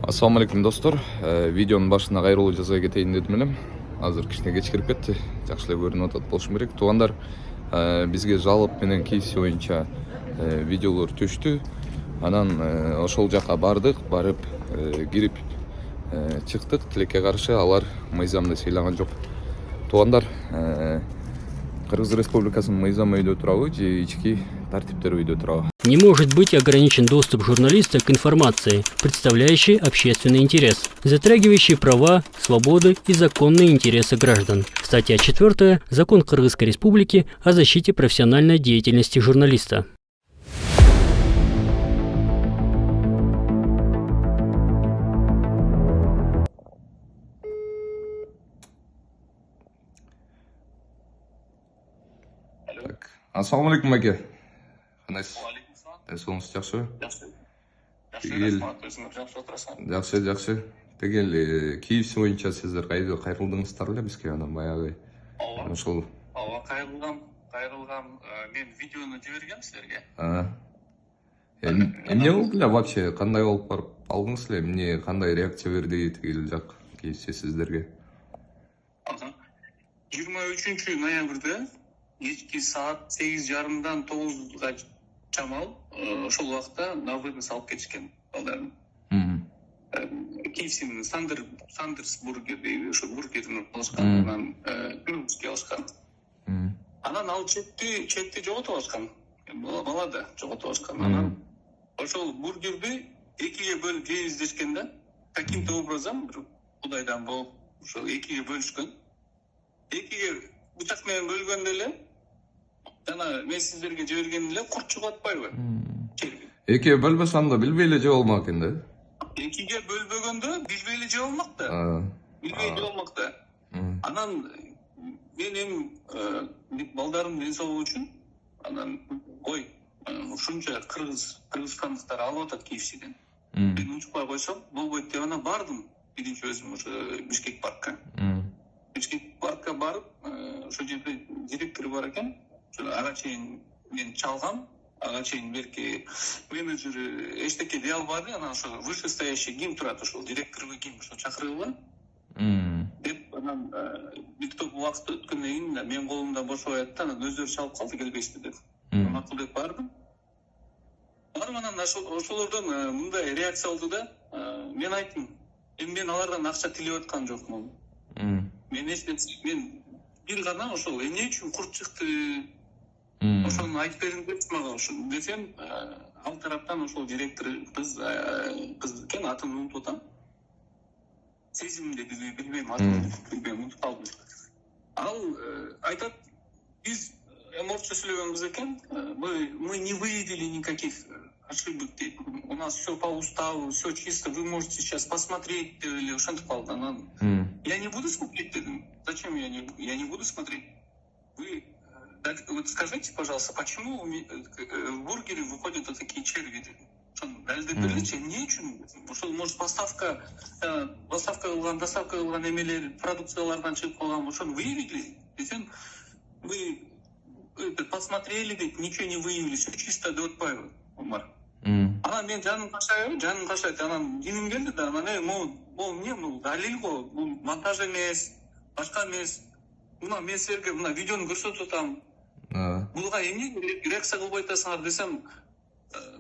Assalamu alaikum dostlar. Videonun başına kayırılı жаза кетейин дедим элем. Азыр кичине кеч кирип кетти. Жакшы эле көрүнүп атат болушум керек. Туугандар, бизге жалоп менен KFC боюнча видеолор түштү. Анан ошол жака бардык, барып кирип чыктык. Тилекке каршы алар мыйзамды сыйлаган жок. Туугандар, Кыргыз Республикасынын мыйзамы үйдө турабы же ички тартиптер үйдө турабы? Не может быть ограничен доступ журналиста к информации, представляющей общественный интерес, затрагивающей права, свободы и законные интересы граждан. Статья 4. Закон Кыргызской Республики о защите профессиональной деятельности журналиста. Assalamu alaikum aka. Кандайсыз? Соңуз жакшыбы? Жакшы. Тегел KFC боюнча сиздер кайрылдыңыздар эле бизге анан баягы. Ошол. Ооба, кайрылгам. Мен видеону жибергем силерге. Эмне болду эле вообще? Кандай болуп барып алдыңыз эле? Эмне кандай реакция берди тегел жак KFC сиздерге? 23 ноябрда кечки саат 8:30 9-га чамал ошол убакта на вынос алып кетишкен балдарын. KFC'nin Sanders бургер дейби, ошо бургерин алышкан, анан күрүнүшкө алышкан. Анан ал четти жоготуп алышкан. Бала да жоготуп алышкан. Анан ошол бургерди экиге бөлүп жейбиз дешкен да. Каким-то образом кудайдан болуп ошо экиге бөлүшкөн. Экиге бычак менен бөлгөндө эле жана мен сиздерге жиберген эле курт чыгып атпайбы? Экиге бөлбөсө анда билбей эле жеп алмак экен да. Экиге бөлбөгөндө билбей эле жеп алмак да. Билбей жеп алмак да. Анан мен эми балдардын ден соолугу үчүн анан ой, ушунча кыргызстандыктар алып атат KFC'ден. Мен унчукпай койсом болбойт деп анан бардым. Биринчи өзүм ошо Бишкек паркка. Бишкек паркка барып, ошо жерде директор бар экен. Ага чейин мен чалгам, ага чейин берки менеджер эчтеке дей албады, анан ошо вышестоящий ким турат, ошол директорго ким ошо чакыргыла. Деп анан бир топ убакыт өткөндөн кийин менин колумда бошобой атты, анан өздөрү чалып калды, келбейсиз деп. Макул деп бардым. Анан ошолордон мындай реакция болду да, мен айттым, мен алардан акча тилеп аткан жокмун. Мен бир гана ошол эмне үчүн курт чыкты, ошону айтып бериңиз депчи мага. Ошону десем, ал тараптан ошол директор кыз экен, атын унутуп атам. Сезимди билбейм, атын билбейм, унутуп калдым. Ал айтат, биз орусча сүйлөгөн кыз экен, мы не выявили никаких ошибок, дейт. У нас все по уставу, все чисто, вы можете сейчас посмотреть, или ошентип калды. Анан я не буду смотреть, дедим. Зачем я не буду смотреть? Вы вот скажите, пожалуйста, почему в бургере выходят вот такие черви? Дәлдеп берличи, эмне үчүн? Ошол может доставка кылган эмелер, продукциялардан чыгып калган, ошону выявили? Десем, вы посмотрели, дейт, ничего не выявили, все чисто деп атпайбы, Омар? Анан мен жаным кашайт, анан киним келди да, анан могу эмне, бул далил го, бул монтаж эмес, башка эмес. Мына мен силерге мына видеону көрсөтүп атам. Буга эмне реакция кылбай атасыңар десем,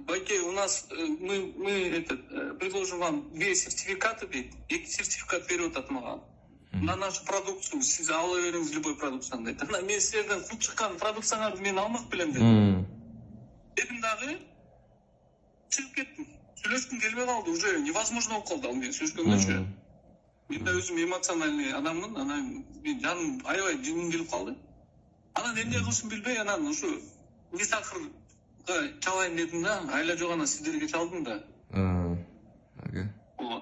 байке, у нас мы предложим вам 2 сертификаты, дейт. 2 сертификат берип атат мага. На нашу продукцию сиз ала бериңиз, любой продукцияны, дейт. Анан мен силерден кут чыккан продукцияңарды мен алмак белем, дейт. Дедим дагы чыгып кеттим. Сүйлөшкүм келбей калды, уже невозможно болуп калды ал менен сүйлөшкөндөрчү. Мен да өзүм эмоциональный адаммын, анан мен жаным аябай жиным келип калды. Анан эмне кылышымды билбей, анан ушу Нисахырга чалайын дедим да, айла жок, анан сиздерге чалдым да.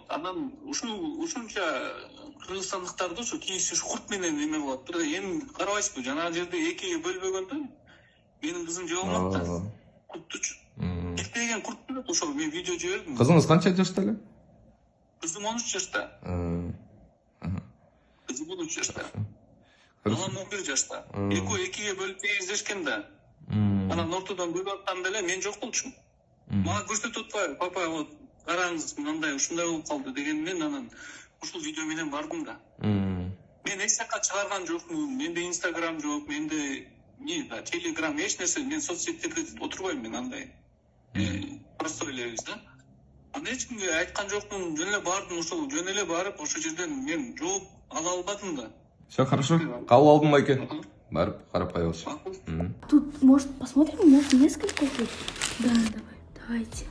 Анан ушунча кыргызстандыктарды ушу KFC курт менен эме кылат. Бир эми карабайсызбы, жанагы жерде экиге бөлбөгөндө менин кызым жеп алмак да. Курттучу. Кетпеген курт болот, ошол мен видео жибердим. Кызыңыз канча жашта эле? Кызым 13 жашта. Кызым 13 жашта. Балам 11 жашта. Экиге бөлүп издешкен да. Анан ортодон бөлүп атканда эле мен жок болчумун. Мага көрсөтүп атпайбы, папа, вот караңыз мындай ушундай болуп калды дегенден анан ушул видео менен бардым да. Мен эч жакка чыгарган жокмун. Менде Инстаграм жок, менде Телеграм, эч нерсе. Мен соцсеттерде отурбайм мен андай. Просто элебиз да. Аны эч кимге айткан жокмун. Жөн эле бардым, ошол жөн эле барып, ошол жерден мен жооп ала албадым да. Все хорошо. Кабыл алдым байке. Барып карап коебуз. Тут, может, посмотрим, может, несколько тут? Да, давайте.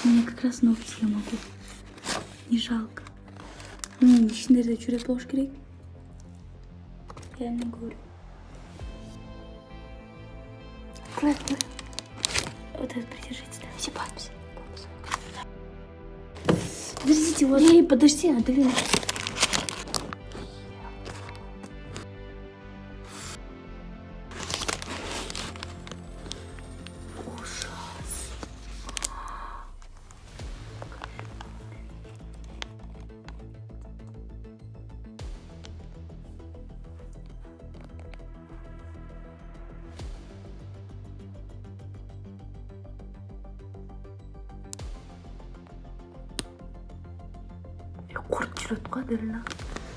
У меня как раз ногти я могу. Не жалко. Ичиндерде жүрөк болуш керек. Я не говорю. Клэр. Вот это придержите, да, все пальцы. Подождите, вот. Эй, подожди, Аделина. Курт жүрөт го Аделина.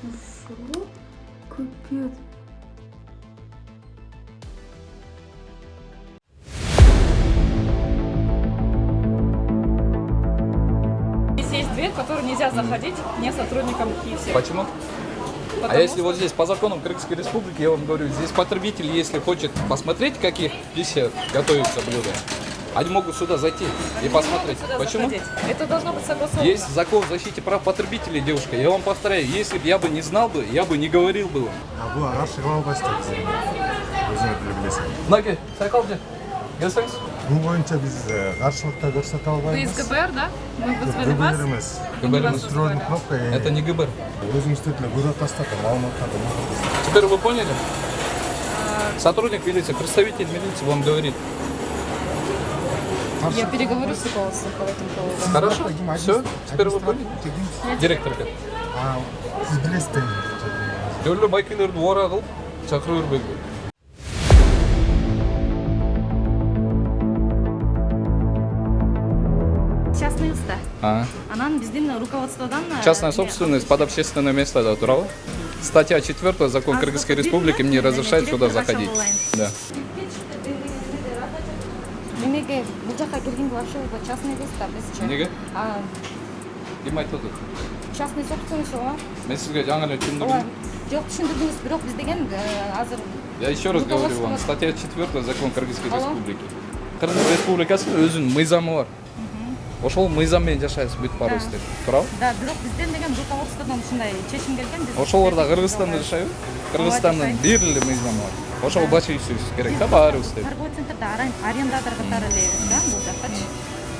Ошо. Капец. Здесь есть дверь, в которую нельзя заходить не сотрудникам КИСи. Почему? А если вот здесь по законам Кыргызской Республики, я вам говорю, здесь потребитель, если хочет посмотреть, каких пища готовится блюдо, они могут сюда зайти и посмотреть. Почему? Заходить. Это должно быть согласовано. Есть закон о защите прав потребителей, девушка. Я вам повторяю, если бы я бы не знал бы, я бы не говорил бы вам. А bu araştırma alбайсыздар. Өзүңөр деле билесиз. Наги, сайкалды. Келсеңиз. Бул боюнча биз каршылыкта көрсөтө Вы албайбыз. из ГБР, да? Мы вызвали вас. ГБР эмес. ГБР эмес. Контрольный кнопка. Это не ГБР. Өзүңүздү деле көрөт тастап, маалыматтарды. Теперь вы поняли? Сотрудник милиции, представитель милиции вам говорит. Я переговорю с руководством по этому поводу. Хорошо, все, теперь вы поняли? Директорга. А, сиз билесиздер. Жолдо байкелерди ора кылып чакырып бербейби. Частный уста. Анан биздин руководстводан Частная собственность под общественное место да, туралы. Статья 4 закон Кыргызской Республики мне разрешает сюда заходить. Да. Демеге бул жака келгенде вообще частный уста бизче. Неге? Ким айтып атат? Частный собственность ооба. Мен сизге жаңы эле түшүндүрдүм. Жок түшүндүрдүңүз, бирок биз деген азыр Я еще раз говорю вам, статья 4 закон Кыргызской Республики. Кыргыз Республикасынын өзүнүн мыйзамы бар. Ошол мыйзам менен жашайбыз бүт баарыбыз. Туурабы? да, бирок бизден деген руководстводон ушундай чечим келген. Биз Ошолорда Кыргызстанда жашайбы? Кыргызстандын бир эле мыйзамы бар. Ошого башыйсыз керек да баарыбыз деп. торговый центрде арендатор катары элебиз да, бул жакчы.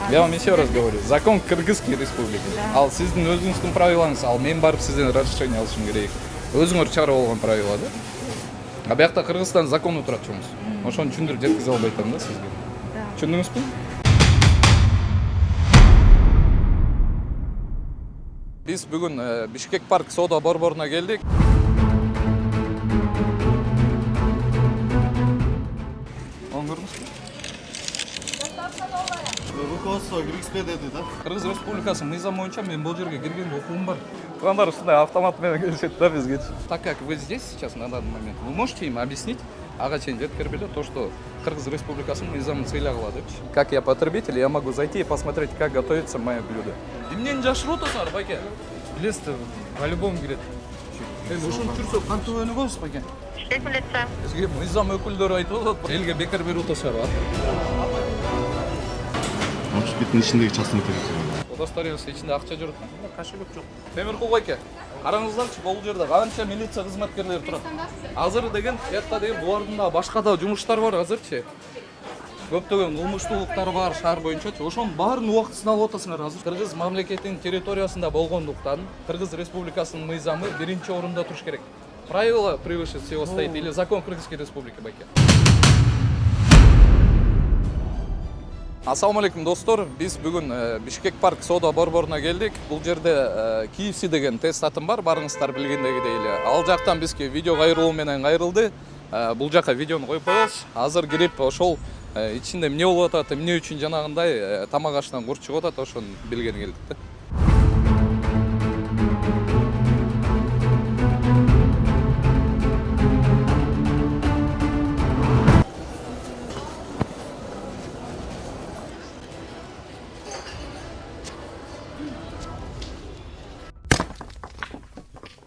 Я вам еще раз говорю, закон Кыргызской Республики. Ал сиздин өзүңүздүн правилаңыз, ал мен барып сизден разрешение алышым керек. Өзүңөр чыгарып алган правила да. А биякта Кыргызстан закону турат чоңуз. Ошону түшүндүрүп жеткизе албай атам да сизге. Түшүндүңүзбү? Биз бүгүн Бишкек парк соода борборуна келдик. Руководство Кыргызстан деди да. Кыргыз Республикасынын мыйзамы боюнча мен бул жерге киргенде окуум бар. Туугандар ушундай автомат менен келишет да бизге. Так как вы здесь сейчас на данный момент, вы можете им объяснить, ага чейин жеткирип берет, то, что Кыргыз Республикасынын мыйзамын сыйлагыла депчи. Как я потребитель, я могу зайти и посмотреть, как готовится мое блюдо. Эмнени жашырып отурсуңар, байке? Билесиздер, по-любому кирет. Ушуну түрсө кантип өнүгөбүз байке? Бизге мыйзам өкүлдөрү айтып атат, элге бекер берип отурсуңар. Общепиттин ичиндеги частный территория. Удостоверенность ичинде акча жүрөт. Кошелек жок. Темиркул байке, караңыздарчы, бул жерде канча милиция кызматкерлери турат. Азыр деген, бuyakta деген булардын да башка да жумуштар бар азырчы. Көптөгөн кылмыштуулуктар бар шаар боюнчачы. Ошонун баарын убактысын алып атасыңар азыр. Кыргыз мамлекетинин территориясында болгондуктан Кыргыз Республикасынын мыйзамы биринчи орунда туруш керек. Правило превыше всего стоит или закон Кыргызской Республики байке? Ассаламу алейкум достор, биз бүгүн Бишкек парк соода борборуна келдик. Бул жерде KFC деген тест атын бар, барыңыздар билгендегидей эле. Ал жактан бизге видео кайрылуу менен кайрылды. бул жака видеону коюп коебуз. Азыр кирип ошол ичинде эмне болуп атат, эмне үчүн жанагындай тамак ашынан курт чыгып атат, ошону билгени келдик да.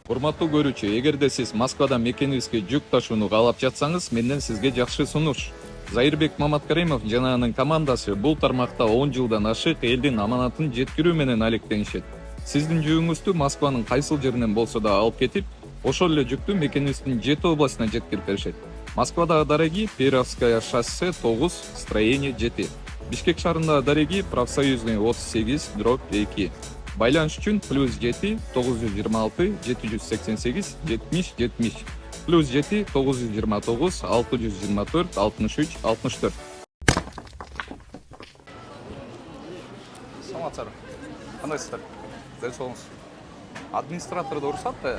Урматтуу көрүүчү, эгерде сиз Москвадан мекенибизге жүк ташууну каалап жатсаңыз, менден сизге жакшы сунуш. Заирбек Маматкаримов жана анын командасы бул тармакта 10 жылдан ашык элдин аманатын жеткирүү менен алектенишет. Сиздин жүгүңүздү Москванын кайсыл жеринен болсо да алып кетип, ошол эле жүктү мекенибиздин 7 областына жеткирип беришет. Москвадагы Дареги, Перовская шоссе 9, строение 7. Бишкек шаарындагы Дареги, профсоюзный 38/2. Байланыш үчүн +7 926 788 70 70 +7 929 624 63 64. Саламатсыздар. Кандайсыздар? Дел соңуз. Администраторду уруксат да?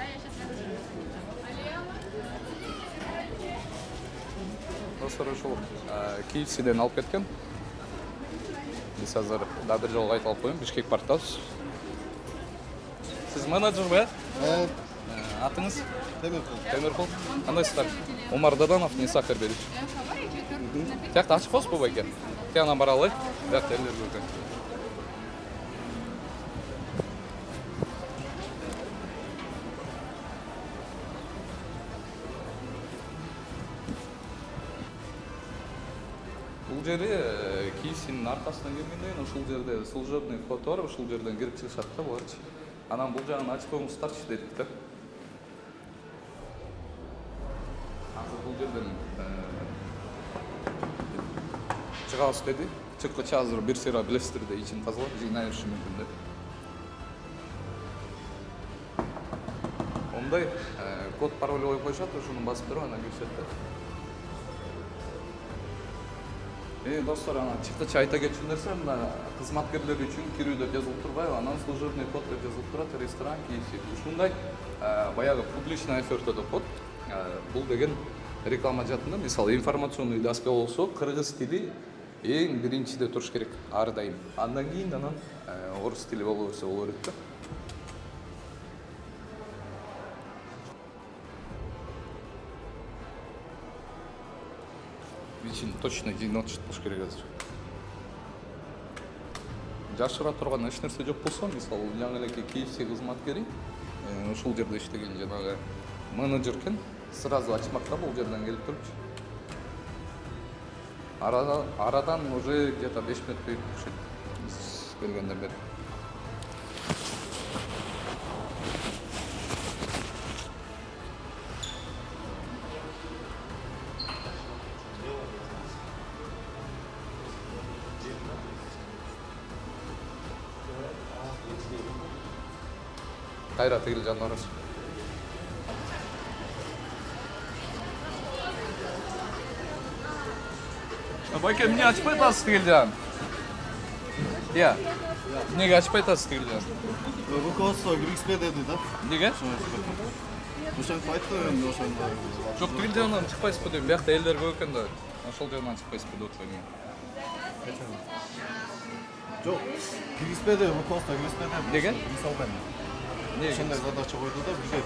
Достор, ошол KFC-ден алып кеткен. Биз азыр да бир жолу кайталып коеюн, Бишкек баратабыз. Сиз менеджер бе? Атыңыз? Темиркул. Кандайсыздар? Омар Даданов, Ниса Карберич. Тиякта ачык болсу байке? Тиянан бара алайык. Биякта элдер көргөн. Бул жери KFC-нин аркасынан келгенден ушул жерде служебный вход бар, ушул жерден кирип чыгышат да буларчы. Анан бул жагын ачып коюңуздарчы дедик да. Азыр бул жерден чыгабыз деди. Чыккыча азыр бир сыйра билесиздер да ичин тазалап жыйнай бериши мүмкүн да. Ондай код пароль коюп коюшат, ошону басып туруп анан киришет да. Достор, чыккыча айта кетчү нерсе, мына кызматкерлер үчүн кирүүдө жазылып турбайбы, анан служебный код деп жазылып турат, ресторан, KFC. Ушундай баягы публичный оферта деп коет. Бул деген реклама жаатында, мисалы, информационный доска болсо, кыргыз тили эң биринчиде туруш керек ар дайым. Андан кийин анан орус тили боло берсе боло берет да. Ичин точно жыйнатышып болуш керек азыр. Жашыра турган эч нерсе жок болсо, мисалы, жаңы элеке KFC кызматкери ушул жерде иштеген жанагы менеджер экен, сразу ачмак да бул жерден келип турчу. Арадан уже где-то 5 минут өтүп кетишет. Биз келгенден бери. Кайра тигил жандарыбыз. Байке, эмне ачпай атасыз тигилжан? Эмнеге ачпай атасыз тигилжан? Руководство киргизбе деди да. Эмнеге? Ошентип айтты эми ошондо. Жок, тигилжандан чыкпайсызбы дейм. Биякта элдер көп экен да. Ошол жерден чыкпайсызбы деп атпаймын. Жок, киргизбе деди, руководство киргизбе деди. Эмнеге? Мисалдан. Ошондой задача койду да, бизге.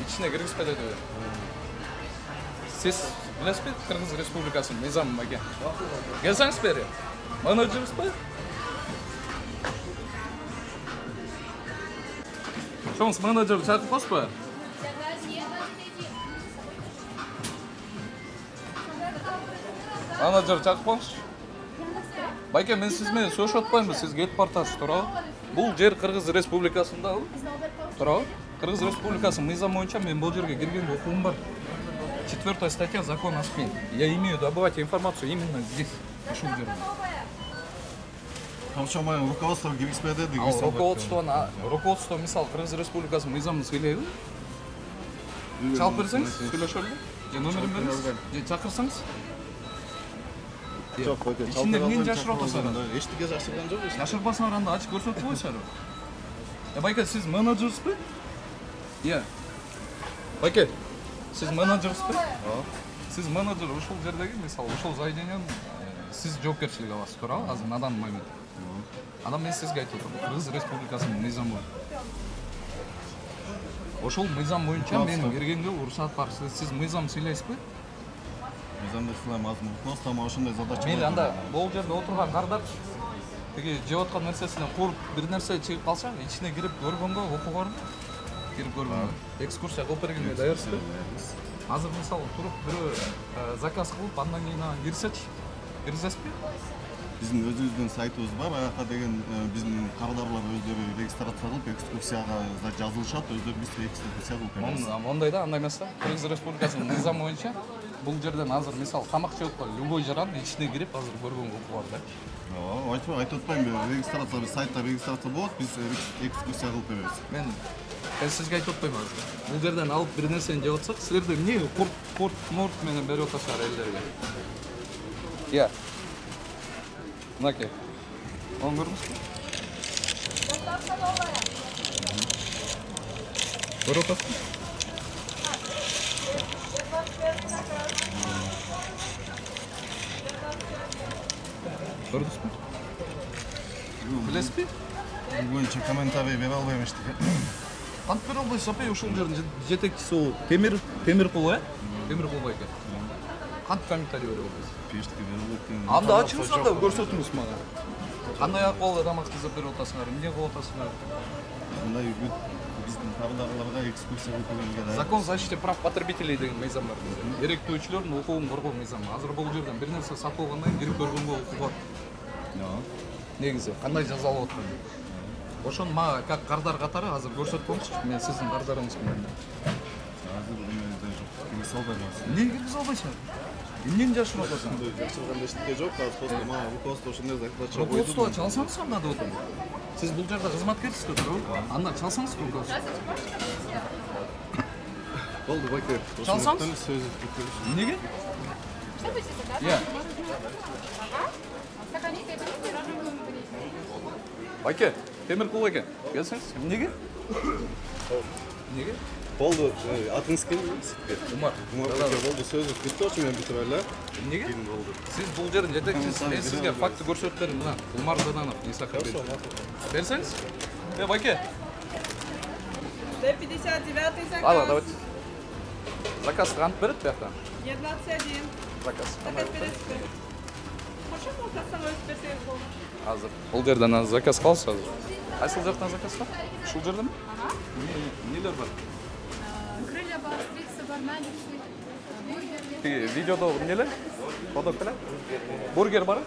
İçine киргизбе деди. Siz bilesizби Кыргыз Республикасынын мыйзамын байке? Келсеңиз бери. Менеджерсизби? Ошоңуз менеджер чакырып коесузбу? Менеджер чакырып коңузчу. Байке, мен сиз менен сөйлөшүп атпаймынбы? Сиз кетип баратасыз, туурабы? Бул жер Кыргыз Республикасында, туурабы? Кыргыз Республикасынын мыйзамы боюнча мен бул жерге кирген укугум бар. 4 статья закона о СМИ. Я имею добывать информацию именно здесь, ушул жерде. Камчамай руководство киргизбе деди. Руководство, мисалы, Кыргыз Республикасынын мыйзамын сүйлөйбү? Чалып берсеңиз, сүйлөшөлү. Же номерин бериңиз, же чакырсаңыз. Жок, байке. İçinde эмнени жашырып атасыз? Эчтеке жашырган жок. Жашырбасын аранда ачык көрсөтүп койсоңуз. Байке, сиз менеджерсизби? Байке, сиз менеджерсизби? сиз менеджер ушул жердеги мисалы ушул заведениянын сиз жоопкерчилик аласыз, туурабы? Азыр на данный момент. Анан мен сизге айтып атам, Кыргыз Республикасынын мыйзамы. Ошол мыйзам боюнча менин киргенге уруксат бар. Сиз мыйзам сүйлөйсүзбү? Мыйзамды сылайм азыр мукнос, ама ошондой задача. Мейли, анда бул жерде отурган кардар тиги жеп аткан нерсесинен куруп бир нерсе чыгып калса, ичине кирип көргөнгө, окуган, кирип көргөнгө, экскурсия кылып бергенге даярсызбы? Азыр мисалы туруп бирөө заказ кылып, андан кийин кирсечи, киргизесизби? Биздин өзүбүздүн сайтыбыз бар, аяка деген биздин кардарлар өздөрү регистрация кылып, экскурсияга жазылышат, өздөрү бизге экскурсия кылып беребиз. Мондай да, андай эмес да. Кыргыз Республикасынын мыйзамы боюнча бул жерден азыр мисалы тамак жеп аткан любой жаран ичине кирип азыр көргөнгө укугу бар да. Айтып атпайм, регистрация биз сайтта регистрация болот, биз экскурсия кылып беребиз. Мен сизге айтып атпайм азыр. Бул жерден алып бир нерсени жеп атсак, силерде эмне порт менен берип атасыңар элдерге? Я. Мынаке. Он көрмөсүңбү? Көрүп атасың? Көрдүңүзбү? Билесизби? Бул боюнча комментарий бере албайм эчтеке. Кантип бере албайсыз? Апай ушул жердин жетекчиси ол Темиркул, э? Темиркул байке. Кантип комментарий бере албайсыз? Пештеке бере албайт. Анда ачыңыз анда көрсөтүңүз мага. Кандай акыбалда тамак жасап берип атасыңар? Эмне кылып атасыңар? Мындай биздин кардарларга экскурсия кылып бергенге Закон о защите прав потребителей деген мыйзам бар бизде. Эректөөчүлөрдүн укугун коргоо мыйзамы. Азыр бул жерден бир нерсе сатып алгандан кийин кирип көргөнгө укугу бар. Негизи кандай жазалып аткан? Ошону мага как кардар катары азыр көрсөткөнчү. Мен сиздин кардарыңызмын. азыр эмеде жок. Киргизе албайм азыр. Эмне киргизе албайсың? Эмнени жашырып атасың? Жакшырган эчтеке жок, азыр просто мага руководство ошондой закладча койду. Руководство чалсаңыз анда деп атам. Сиз бул жерде кызматкерсизби, туурабы? Анда чалсаңыз руководство. Болду, байке. Чалсаңыз? Сөз бүткүлүш. Эмнеге? Я. Байке, Темиркул байке, келсеңиз. Эмнеге? Эмнеге? Болду, атыңыз ким? Умар. Болду, сөз бүттү, мен бүтүп эле. Эмнеге? Ким болду? Сиз бул жердин жетекчиси, мен сизге факты көрсөтүп бердим, мына. Умар Заданов, Исахович. Берсеңиз? Байке. 159 заказ. Ладно, давайте. Заказ кантип берет бияктан? 21. Заказ. Заказ бересизби? Кошо болсаң өзү берсеңиз болот. Азыр. Бул жерден заказ калса азыр. Кайсыл жактан заказ бар? Ушул жерденби? Эмнелер бар? Крылья бар, стриксы бар, наггетсы, бургерлер. Тиги видеодо эмнелер? Подок беле? Бургер бар?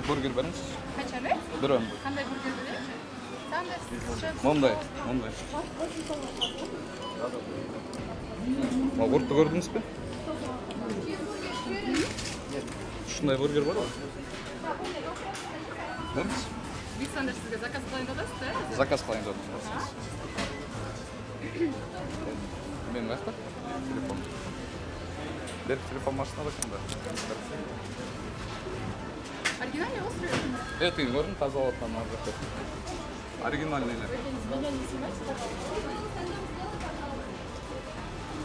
Бургер бериңиз. Качалы? Бирөө. Кандай бургер бересиз? Сандерс, шеф. Мондай. Огурту көрдүңүзбү? Ушундай бургер барбы? Бериңиз. Биг Сандерс сизге заказ кылайын деп атасыз, да? Заказ кылайын деп атасыз. Мен бақты? Телефон. Беріп телефон машинада кімді? Оригинальный острый? Ты көрдің тазалап там арқы. Оригинальныйлер. Меня не снимайте, пожалуйста.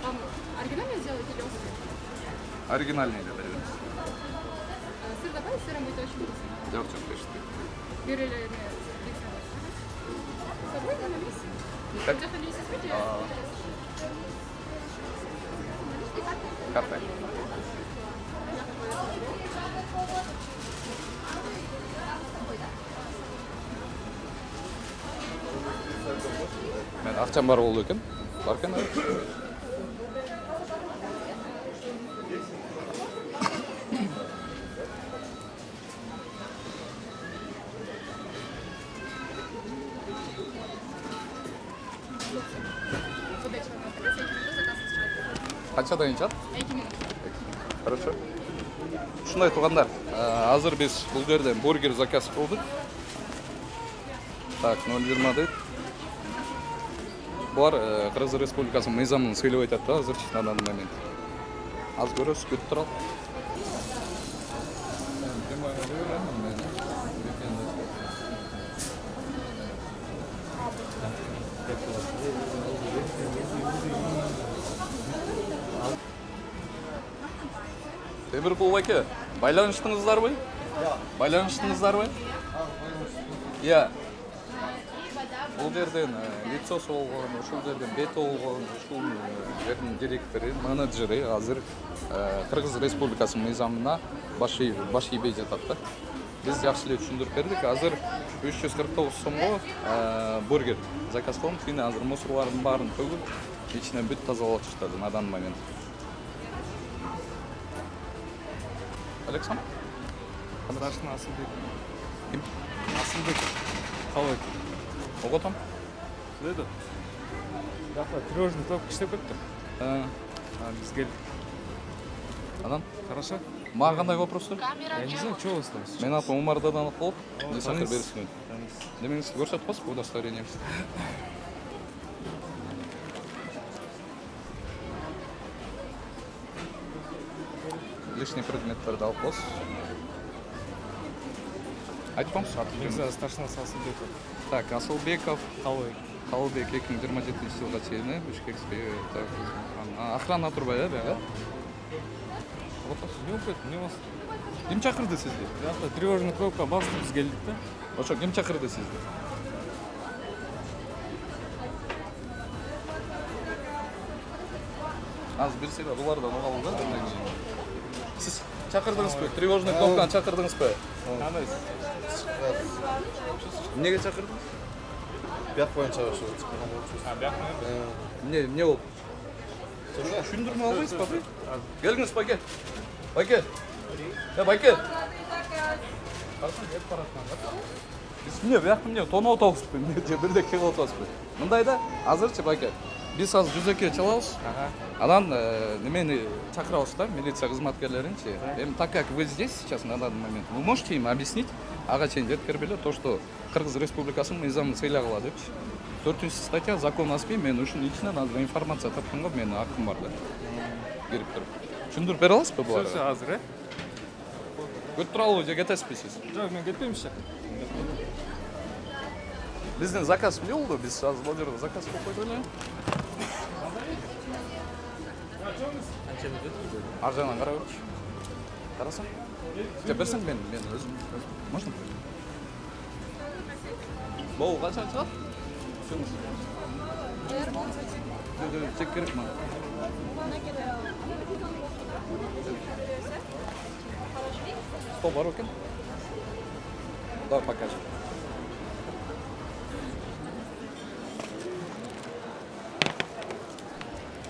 Вам оригинальный сделать или острый? Оригинальныйлер береміз. Сыр добавить, сыром будет очень вкусно. Жоқ, пешті. Берели Биг Сандерс. С собой на весь? Как? Где-то не видео? Карта. Мен ақшам бар болду екен. Бар екен. Қаншадан ичат? 2 минут. Хорошо. Ушундай туугандар, азыр биз бул жерден бургер заказ кылдык. Так, 020 дейт. Булар Кыргыз Республикасынын мыйзамын сыйлап айтат да, азыр на данный момент. Аз көрөсүз, күтүп туралы. Темиркул байке, байланыштыңыздарбы? Байланыштыңыздарбы? Иә. Бұл жерден лицосы болған, ушул жерден бети болған, ушул жердин директоры, менеджери азыр Кыргыз Республикасынын мыйзамына баш ийбей жатат да. Биз жакшы эле түшүндүрүп бердик. Азыр 349 сомго бургер заказ кылдым. Кийин азыр мусорлардын баарын төгүп, ичинен бүт тазалап чыктым на данный момент. Александр? Старшина Асылбек. Ким? Асылбек. Қалай? Оготом? Деді. Жақта тревожный кнопка іштеп кетті. Біз келдік. Анан? Хорошо? Маған қандай вопростар? Я не знаю, что у вас там сейчас. Мен атым Умардан анық болып, не сақыр Таныс. беріскен. Демеңіз, көрсетіп қос, удостоверение. Лишний предметтерді алып қос. Айтпам шарт. Негізі старшинасы Асылбеков. Так, Асылбеков, Қалай? Қалыбек 2027 жылға чейін, Бишкекспе, охрана тұрбай, бәға? Не оқиды, не осы? Кім чақырды сізді? Жақта тревожный кнопка басты біз келдік та. Ошо, кім чақырды сізді? Аз берсейді, бұлардан оғалу да? Сіз чақырдыңыз бе? Тревожный кнопканы чақырдыңыз бе? Қандайсыз? Неге чақырдыңыз? Бияқ бойынша ошо чыккан болчу. Не ол? Түшүндүрмө албайсыз ба? Келіңіз, байке. Байке. Байке. Эмне бияк эмне тоноп отабызбы? Эмне бирдеке кылып атабызбы? Мындайда азырчы байке. Биз азыр жүзөккө чалабыз. Анан немени чакырабыз да, милиция кызматкерлеринчи. Эми так как вы здесь сейчас на данный момент, вы можете им объяснить, ага чейин жеткирбеле то, что Кыргыз Республикасынын мыйзамын сыйлагыла депчи. 4 статья закон о СМИ, мен ушунун ичинен азыр информация тапканга менин акым бар да. Кирип туруп. Түшүндүрүп бере аласызбы буларды? Сөзі азыр, Көтүп туралыбы же кетесизби сиз? Жоқ, мен кетпеймін ше. Биздин заказ эмне болду? Биз азыр бул жерде заказ кылып койдук эле. Ар жагынан карап көрчү. Карасаң? Же берсең мен өзүм. Можно? Боо качан чыгат? Чек керек мага. Стол бар екен? Давай покажем.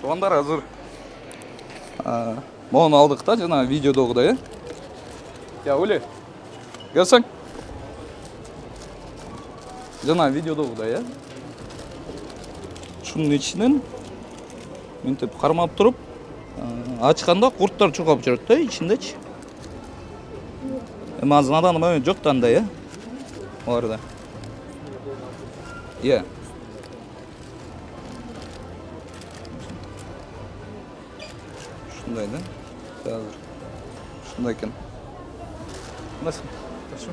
Туғандар азыр моны алдық та, жана видеодогудай, э? Я Ули, көрсөң? Жана видеодогудай, э? Шунун ичинен мынтип кармап туруп, ачканда курттар чуркап жүрөт да, ичиндечи. Эми азыр надан момент жок да андай, э? Оларда. Иә. Шундай да? Азыр. Шундай экен. Насыл. Хорошо.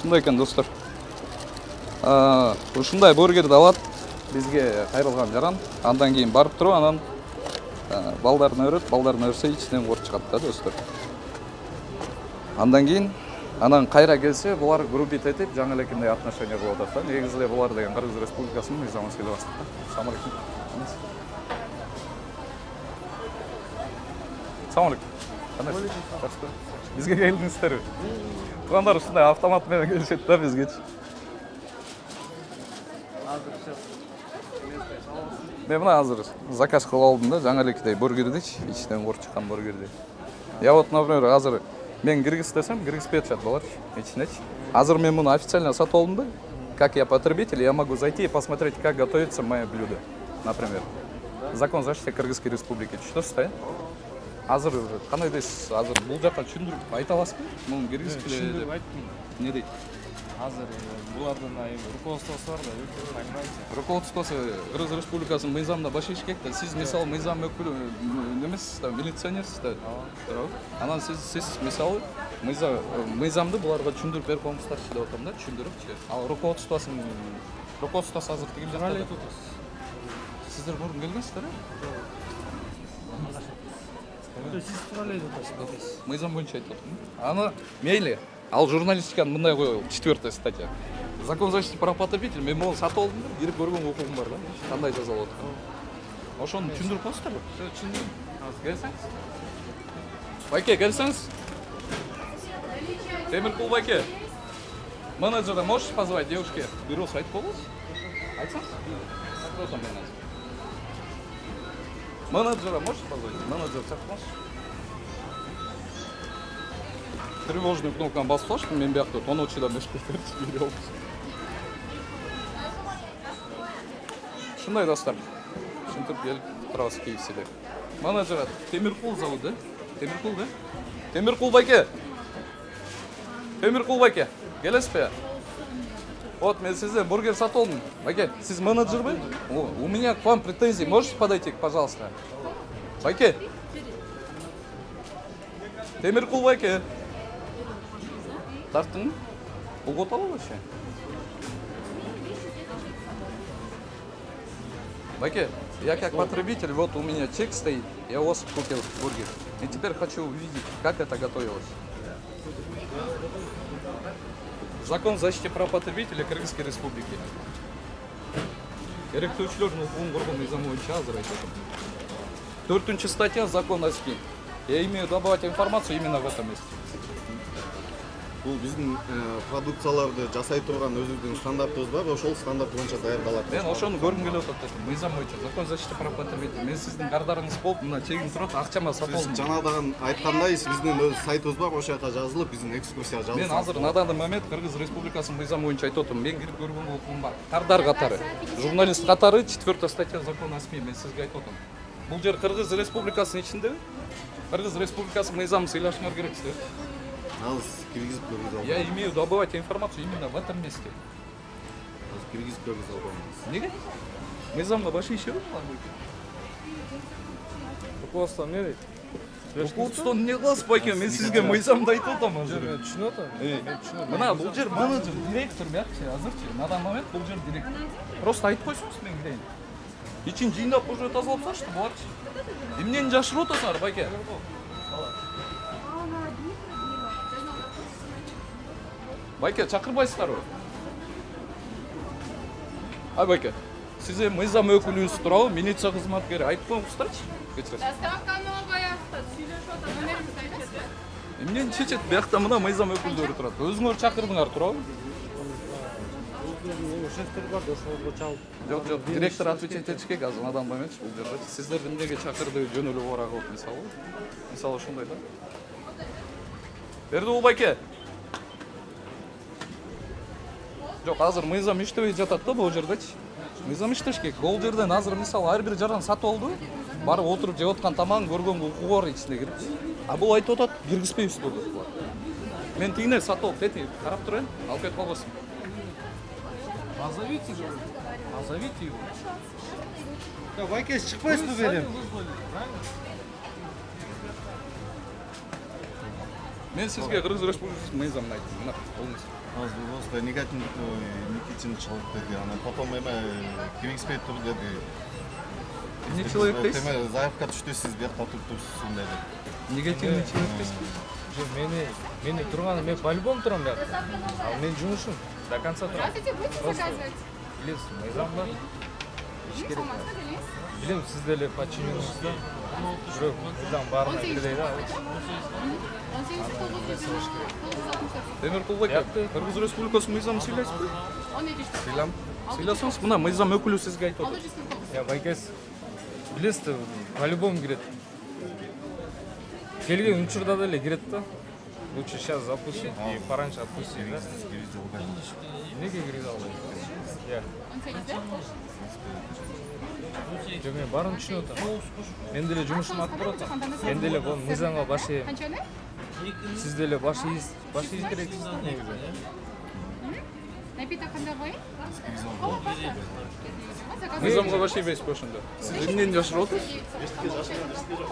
Шундай экен, достор. Ушундай бургерди алат. Бизге кайрылган жаран. Андан кийин барып туруп, анан балдарын өрсө ичинен курт чыгат да, достор. Андан кийин анан кайра келсе, булар грубить этип, жаңы элекиндей отношение кылып атат да. Негизи эле булар деген Кыргыз Республикасынын мыйзамын сыйлап атат да. Салам алейкум. Салам алейкум. Кандайсыз? Жакшы. Бизге келдиңиздерби? Туугандар ушундай автомат менен келишет да бизгечи. Мен мына азыр заказ кылып алдым да, жаңы элекидей бургердичи, ичинен курт чыккан бургерди. Я вот, например, азыр мен киргиз десем, киргизбей атышат булар ичинечи. Азыр мен муну официально сатып алдым да. Как я потребитель, я могу зайти и посмотреть, как готовится мое блюдо, например. Закон о защите Кыргызской Республики. Түшүнөсүз да? Азыр кандай дейсиз? Азыр бул жакка түшүндүрүп айта аласызбы? Муну киргизгиле деп айттым. Не дейт? Азыр булардын руководствосу бар да, понимаете? Руководствосу Кыргыз Республикасынын мыйзамында баш ийишкек да. Сиз мисалы мыйзам өкүлү немесиз да, милиционерсиз да. Анан сиз мисалы мыйзамды буларга түшүндүрүп берип коюңуздарчы деп атам да, түшүндүрүпчү. Ал руководствосу азыр тигил жакта. Сіздер көргім келгенсіздер, Сіз туралы айтып отырсыз. Мыйзам бойынша айтып отырмын. Аны мейлі. Ал журналистиканы мындай қойып, 4-та статья. Закон защиты прав потребителей, мен оны сатып алдым да, еріп көрген оқуым бар да. Қандай жазалып отқан. Ошоны түсіндіріп қойсыздар ба? Түсіндім. Келсеңіз. Байке, келсеңіз. Темірқұл Байке. Менеджера можешь позвать девушке? Бюросы айтып болыңыз? Айтсаңыз? Кто там менеджер? Менеджера можешь позвать? Менеджер шақырмаш. Тревожную кнопканы басып салшы, мен бияқта тоночыдан ешкілдер жібере олды. Шындай достар. Шынтып келіп тұрасы кейіпседе. Менеджера Темірқұл зауыт, да? Темірқұл, да? Темірқұл Байке. Темірқұл Байке. Келесіз бе? Вот, мен сізден бургер сатып алдым. Байке, сіз менеджер бе? У меня к вам претензии. Можете подойти, пожалуйста? Байке. Темірқұл Байке. Тарттың? Бұл готовы вообще? Байке, я как потребитель, вот у меня чек стоит, я у вас купил бургер. И теперь хочу увидеть, как это готовилось. Закон защиты прав потребителей Кыргызской Республики. Еріктеушілердің құқығын қорғау мыйзамы бойынша азыр айтып. 4-ші статья закон о СМИ. Я имею добывать информацию именно в этом месте. Бұл біздің продукцияларды жасай тұрған өзіміздің стандартымыз бар, ошол стандарт бойынша даярдалат. Мен ошоны көргім келіп отыр. Мыйзам бойынша закон защиты прав потребителей. Мен сіздің қардарыңыз болып, мына чегім тұрады, ақшама сатып алдым. Жаңадан айтқандай, біздің өз сайтыбыз бар, ошол жаққа жазылып, біздің экскурсия жазылып. Мен азыр на данный момент Кыргыз Республикасының мыйзам бойынша айтып отырмын. Мен кирип көргөн окуум бар. Кардар катары, журналист катары 4-та статья закона о СМИ. Мен сизге айтып отырмын. Бул жер Кыргыз Республикасынын ичинде. Кыргыз Республикасынын мыйзамын сыйлашыңар керексиздер. Аз киргизип көргүз Я имею добывать информацию именно в этом месте. Аз киргизип көргүз албаймыз. Неге? Мыйзамда башы иши бар. Руководство не дейт? Руководство не кыласыз Байке, мен сизге мыйзамды айтып атам азыр. Мен түшүнүп атам. Мына бул жер менеджер, директор бияқчы, азырчы. На данный момент бул жер директор. Просто айтып койсоңуз мен кирейин. Ичин жыйнап уже тазалап салышты буларчы. Эмнени жашырып атасыңар, Байке? Байке, чакырбайсыздарбы? Ай Байке, сиз эми мыйзам өкүлүбүз туурабы, милиция кызматкери айтып коюңуздарчы. Кечиресиз. Доставка новая. Сүйлөшүп атам. Номеринизди айтасызбы? Эмнени чечет? Биякта мына мыйзам өкүлдөрү турат. Өзүңөр чакырдыңар туурабы? Шефтер бар, ошолорго чалып. Жок, директор отвечать этиш керек азыр на данный момент бул жерде. Сиздер эмнеге чакырды, жөнөлүп ора кылып мисалы ошондой да. Бердибул Байке. Жок, азыр мыйзам иштебей жатат да бул жердечи. Мыйзам иштеш керек. Бул жерден азыр мисалы ар бир жаран сатып алды. Барып отуруп жеп аткан тамагын көргөнгө укугу бар ичине кирип. А бул айтып атат, киргизбейбиз деп атат. Мен тигине сатып алып кетип, карап турайын, алып кетип калбасын. Назовите же. Назовите его. Байке, чыкпайсызбы белем? Мен сизге Кыргыз Республикасынын мыйзамын айттым. Мына, болуңуз. Аз просто негативдик Никичин чалып деди, анан потом эме киргизбей тур деди. Эмне человек дейсиз? Эме заявка түштү, сиз биякта туруп турсуз деди. Негативный человек дейсиз? Мени турганы мен по-любому турам бияк. Ал мен жумушум до конца турам. Здравствуйте, будете заказывать? Билесиз, мыйзам бар. Иш керек. Саламатсызбы, билесиз? Билем, сиз деле подчиненныйсыздар. Бирок мыйзам баарына кирдей да. 18-9 Темиркул Байке, Кыргыз Республикасынын мыйзамын сыйлайсызбы? Сыйлам. Сыйласаңыз, мына мыйзам өкүлү сизге айтып атат. Я байкес. Билесиз, по-любому кирет. Келген учурда деле кирет да. Лучше сейчас запустим и пораньше отпустим, да? Неге кире албайм? Я. Жок, мен баарын түшүнүп атам. Мен деле жумушумду атып баратам. Мен деле бул мыйзамга баш ийем. Канчаны? Сиз деле баш ийдирексиз да негизи. Напиток кандай коюн? Мыйзамга баш ийбейсизби ошондо? Сиз эмнени жашырып атасыз?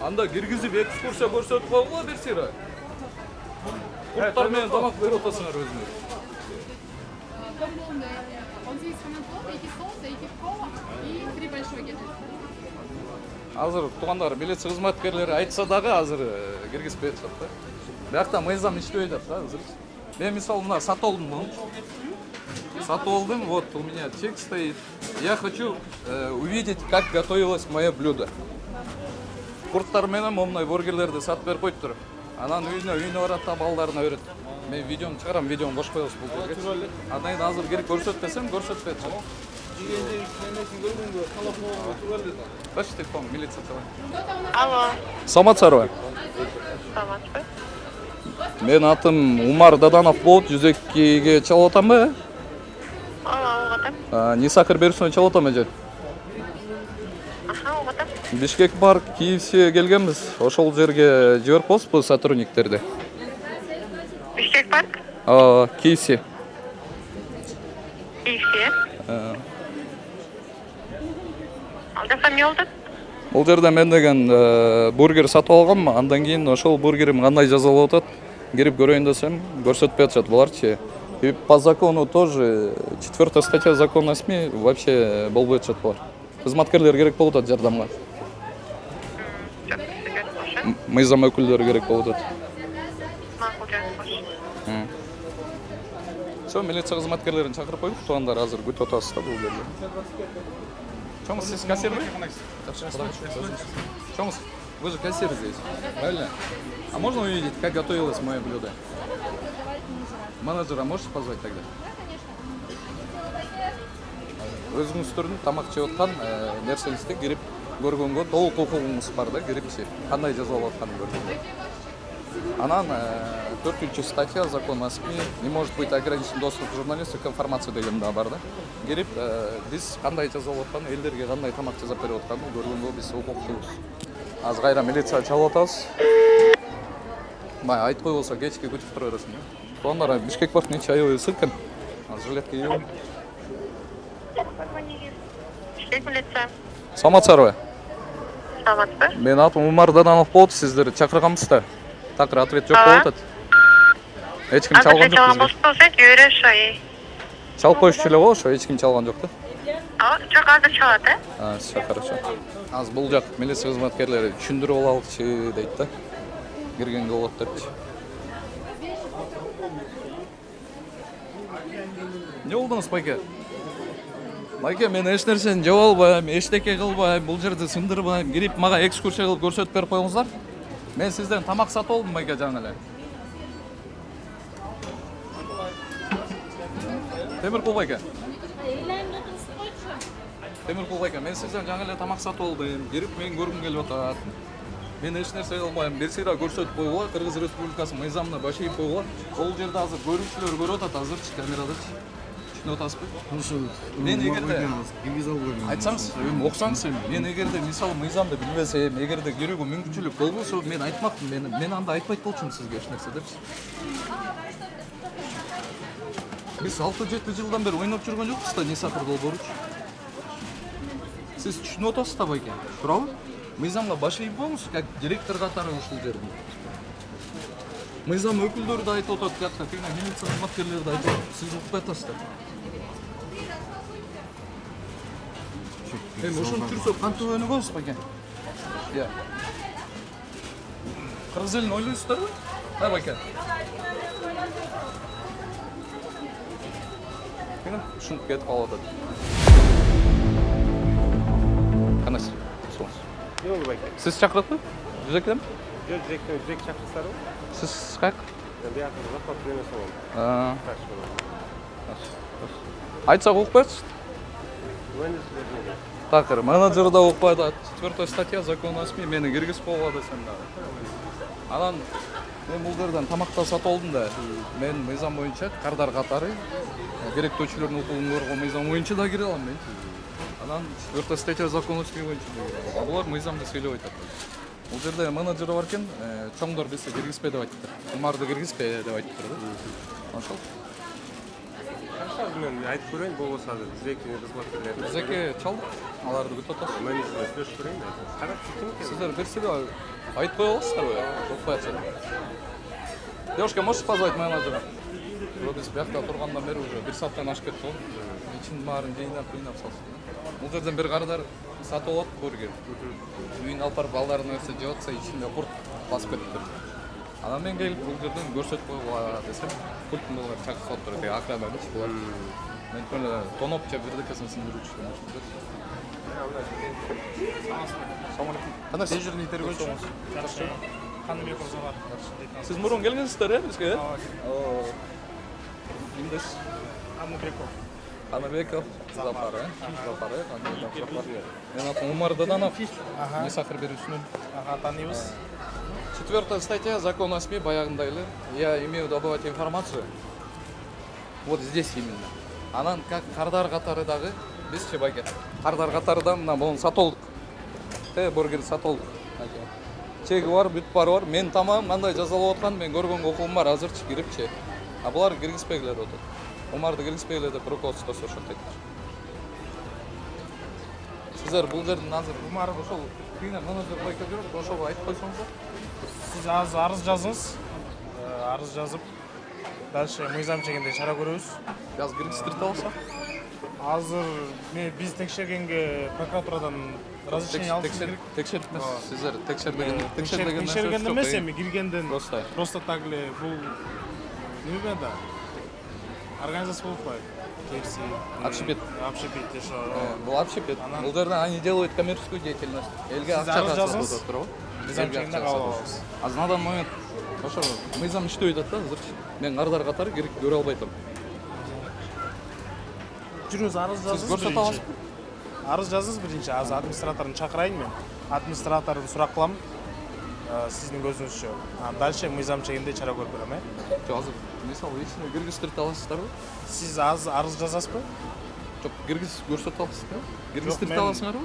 Анда киргизип экскурсия көрсөтүп койгула берсиңер. Курттар менен тамак берип атасыңар өзүңөр. Он здесь фанатов, эки соуса, эки кола и 3 большой где-то. азыр туугандар милиция кызматкерлери айтса дагы азыр киргизбей атышат да. Биякта мыйзам иштебей жатат да азыр. Мен мисалы мына сатып алдым муну. Сатып алдым, вот у меня чек стоит. Я хочу увидеть, как готовилось мое блюдо. Курттар менен момундай бургерлерди сатып берип коюптур. Анан үйүнө барат да балдарына берет. Мен видеону чыгарам, видеону кошуп коебуз бул жерге. Андан кийин азыр керек көрсөтпесем көрсөтпөйт. Баш телефон, милиция чалат. Алло. Саламатсыздарбы? Саламатсызбы? Мен атым Умар Даданов болот, 102ге чалып атамбы? Алло, Не сахар берүүсүнө чалып атам эже. Аха, угатам. Бишкек парк Киевсе келгенбиз. Ошол жерге жиберип коебузбу сотрудниктерди? Бишкек парк? Киевсе. Киевсе? Алдафам жолдот? Бул жерде мен деген бургер сатып алгам, андан кийин ошол бургерим кандай жазалап атат, кирип көрөйүн десем, көрсөтпөй атышат буларчы. И по закону тоже 4 статья закона о СМИ вообще болбой атышат булар. Кызматкерлер керек болуп атат жардамга. Мыйзам өкүлдөрү керек болуп атат. Все, милиция кызматкерлерин чакырып коюп, туугандар азыр күтүп атабыз да бул жерде. Чоңуз, сиз кассирби? Чоңуз, вы же кассир здесь, правильно? А можно увидеть, как готовилось мое блюдо? Менеджера можете позвать тогда? Өзүңүздөрдүн тамак жеп аткан нерсеңизди кирип көргөнгө толук укугуңуз бар да, кирип кандай жазалап атканын көргөнгө. Анан 4 статья закона о СМИ не может быть ограничен доступ журналистов к информации деген да бар да. Кирип биз кандай жазалап атканын, элдерге кандай тамак жасап берип атканын көргөнгө биз укуктуубуз. Азыр кайра милиция чалып атабыз. Бай айтпой болсо кечке күтүп тура бересиң. Туугандар, Бишкек парк нече ай ссылка. Жилетке ийгем. Бишкек милиция. Саламатсыздарбы? Саламатсызбы? Мен атым Умар Даданов болот, сиздерди чакырганбыз да. Такыр ответ жок болуп атат. Эч ким чалган жок бизге. Чалып коюшчу эле го, ошо эч ким чалган жок да. Жок, азыр чалат, Все хорошо. Азыр бул жак милиция кызматкерлери түшүндүрүп алалычы дейт да. Киргенге болот депчи. Не болдуңуз, байке? Байке, мен эч нерсени жеп албайм, эчтеке кылбайм, бул жерди сындырбайм. Кирип мага экскурсия кылып көрсөтүп берип коюңуздар. Мен сизден тамак сатып алдым, байке, жаңы эле. Темиркул байке. Темиркул байке, мен сизден жаңы эле тамак сатып алдым. Кирип мен көргүм келип атат. Мен эч нерсе кылбайм. Берсе да көрсөтүп койгула, Кыргыз Республикасынын мыйзамына башайып койгула. Бул жерде азыр көрүүчүлөр көрүп атат, азырчы камерадачы. Түшүнүп атасызбы? Мен эгерде айтсаңыз, окусаңыз, мен эгерде мисалы мыйзамды билбесем, эгерде кирүүгө мүмкүнчүлүк болбосо, мен айтмакмын, мен анда айтпайт болчумун сизге эч нерсе депчи. Биз 6-7 жылдан бери ойноп жүргөн жокпуз да, не сахар долбооручу. Сиз түшүнүп атасыз да, байке, туурабы? Мыйзамга башайып коюңуз, как директор катары ушул жерде. Мыйзам өкүлдөрү да айтып атат, жакта милиция кызматкерлери да айтып атат. Сиз укпай атасыздар. Ошону жүрсөк кантип өнүгөбүз, байке? Кыргыз элин ойлойсуздарбы? Байке. Ушинтип кетип калып атат. Канас, соңуз. Yok belki. Siz çakratma? Düzekten mi? Yok direkt çakırsalar mı? Siz kaç? Ben bir yakında da patlayana soğuk. Айтсақ оқпайсыз? Менеджерлеріне. Такыр, менеджер да оқпайды. 4 статья закона о СМИ мені киргизип койгула десем да. Анан мен бул жерден тамакта сатып алдым да. Мен мыйзам боюнча кардар катары керектөөчүлөрдүн укугун коргоо мыйзам боюнча да кире алам мен. Анан 4 статья закона о СМИ боюнча да кире алам. Булар мыйзамды сүйлөп айтат. Бул жерде менеджер бар экен, чоңдор бизди киргизбей деп айтыптыр. Умарды киргизбей деп айтыптыр да. Ошол. Мен айтып көрейін, болбосо азыр Зекине кызматкерлерин. Зеке чалдык, аларды күтүп атасыз. Менеджерлер сүйлөшүп көрейин. Карап ким экен? Сиздер берсе айтпай аласыздар го, окпай атса. Девушка, можете позвать менеджера? Біз бияқта тұрғандан бері уже 1 сағаттан ашып кетті ғой. Ичін барын жайнап салсын. Бұл жерден бір қарадар сатып алады бургер. Үйін алып барып балдарының өрсе жеп жатса, ішінде құрт басып кетті. Анан мен келіп бұл жерден көрсетіп қоюға десем, пульттің бұлар чақырып салып тұр. Охрана емес бұлар. Мен böyle tonopça бірдікесін сындырып жүрмін. Қандай Дежурный тергеуші. Жақсы. Қаныбеков Зоғар. Сіз мұрын келгенсіздер, е, бізге? Кімдес? Қаныбеков Зафар, е? Зафар, е? Қаныбеков Зафар. Мен атым Умар Даданов. Не сахар берушінің. Танимыз. 4-я статья закона о СМИ баяғындайлы. Я имею добывать информацию. Вот здесь именно. Анан как қардар қатарыдағы біз чебаге. Қардар қатарыда мына бұны сатолдық. Бургер сатолдық. Чегі бар, бүт бар. Мен тамам мынандай жазалып отқан, мен көрген оқуым бар, азыр кіріп че. А бұлар кіргізбегіледі отыр. Омарды кіргізбегіледі руководство сошаттайды. Сіздер бұл жердің азыр Умар ошол күйінен менеджер байқа жүріп, ошол айтып қойсаңыздар. Сіз арыз жазыңыз. Арыз жазып, дальше мыйзам чегінде шара көрөбүз. Газ кіргіздірді алса? Азыр біз текшергенге прокуратурадан разрешение алдық керек. Текшертмес. Сіздер текшерген емес, эми киргенден просто так эле бул неме да организация болуп коет. Общепит. Общепит ошо. Бұл общепит. Бұл жерде они делают коммерческую деятельность. Элге акча жазыңыз. Мыйзам чегинде кабыл алабыз. А на данный момент ошо мыйзам иштеп атат да, азыр. Мен кардар катары көрө албай турмун. Жүрүңүз, арыз жазыңыз. Сіз көрсөтө аласызбы? Арыз жазыңыз биринчи. Азыр администраторун чакырайын мен. Администратордун сурак кылам. Сиздин көзүңүзчө. Дальше мыйзам чегинде чара көрүп берем, э? Жок, азыр мисалы ичине киргиздирип аласыздарбы? Сиз арыз жазасызбы? Жок, киргиз көрсөтө аласызбы? Киргиздирип аласыңарбы?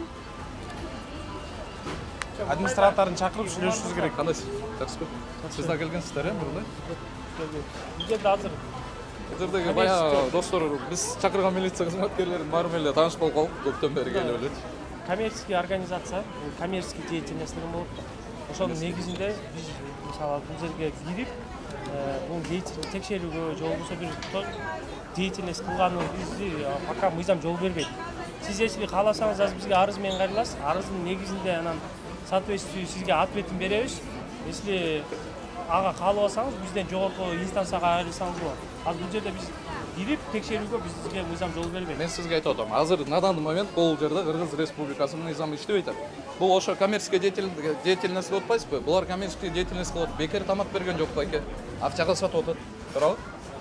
Администраторун чакырып сүйлөшүшүбүз керек. Кандай жақсы? Сиз да келгенсиздер, э, мурда? Бул жерде азыр жердеги баягы достор, биз чакырган милиция кызматкерлерин баары эле тааныш болуп калдык, көптөн бери келип эле. Коммерческий организация, коммерческий деятельность деген болот. Ошонун негизинде биз мисалы бул жерге кирип, бул текшерүүгө же болбосо бир деятельность кылганыбызды пока мыйзам жол бербейт. Сиз если кааласаңыз азыр бизге арыз менен кайрыласыз. Арыздын негизинде анан соответствие сизге ответин беребиз. Если ага каалап алсаңыз, бизден жогорку инстанцияга кайрылсаңыз болот. Азыр бул жерде биз кирип текшерүүгө бизге мыйзам жол бербейт. Мен сизге айтып атам, азыр на данный момент бул жерде Кыргыз Республикасынын мыйзамы иштебей атат. Бул ошо коммерческий деятельность болуп атпайсызбы? Булар коммерческий деятельность кылып, бекер тамак берген жок байке. Акчага сатып атат. Туурабы?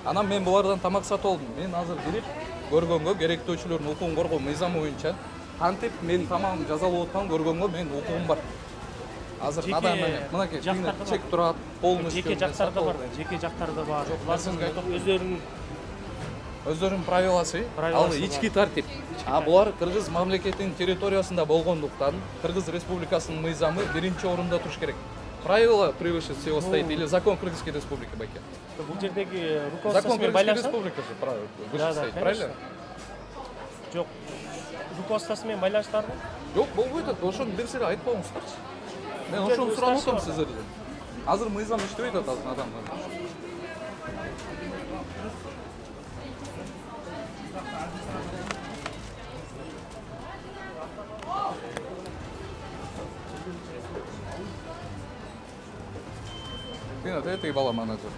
Анан мен булардан тамак сатып алдым. Мен азыр кирип көргөнгө керектөөчүлөрдүн укугун коргоо мыйзамы боюнча кантип мен тамагым жазалып аткан көргөнгө мен укугум бар. Азыр надан мынакей чек турат, полностью жеке жактары да бар, жеке жактары да бар. Өздөрүнүн правиласы, ал ички тартип. А булар Кыргыз мамлекетинин территориясында болгондуктан Кыргыз Республикасынын мыйзамы биринчи орунда туруш керек. Правило превыше всего стоит или закон Кыргызской Республики байке? Бул жердеги руководство менен байланыштар. Закон Кыргызской Республики же правило стоит, правильно? Жок. Руководствосу менен байланыштарбы? Жок, болбойт. Ошону бир сире айтпаңыздарчы. Мен ошону сурап атам сиздерден. Азыр мыйзам иштебейт атат адамдар. Кин это бала менеджер.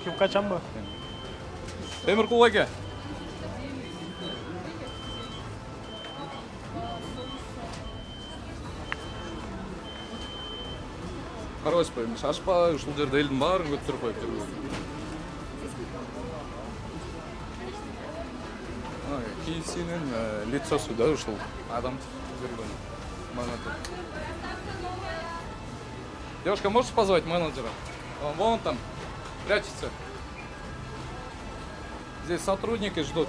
Ким качанбы? Темиркул аке. Карабайсызбы, шашпай, ушул жерде элдин баарын көтөрүп коюп жүрүп. KFC-нин лицосу да ушул адам жүргөн менеджер. Девушка, можешь позвать менеджера? Вон там, прячется. Здесь сотрудники ждут.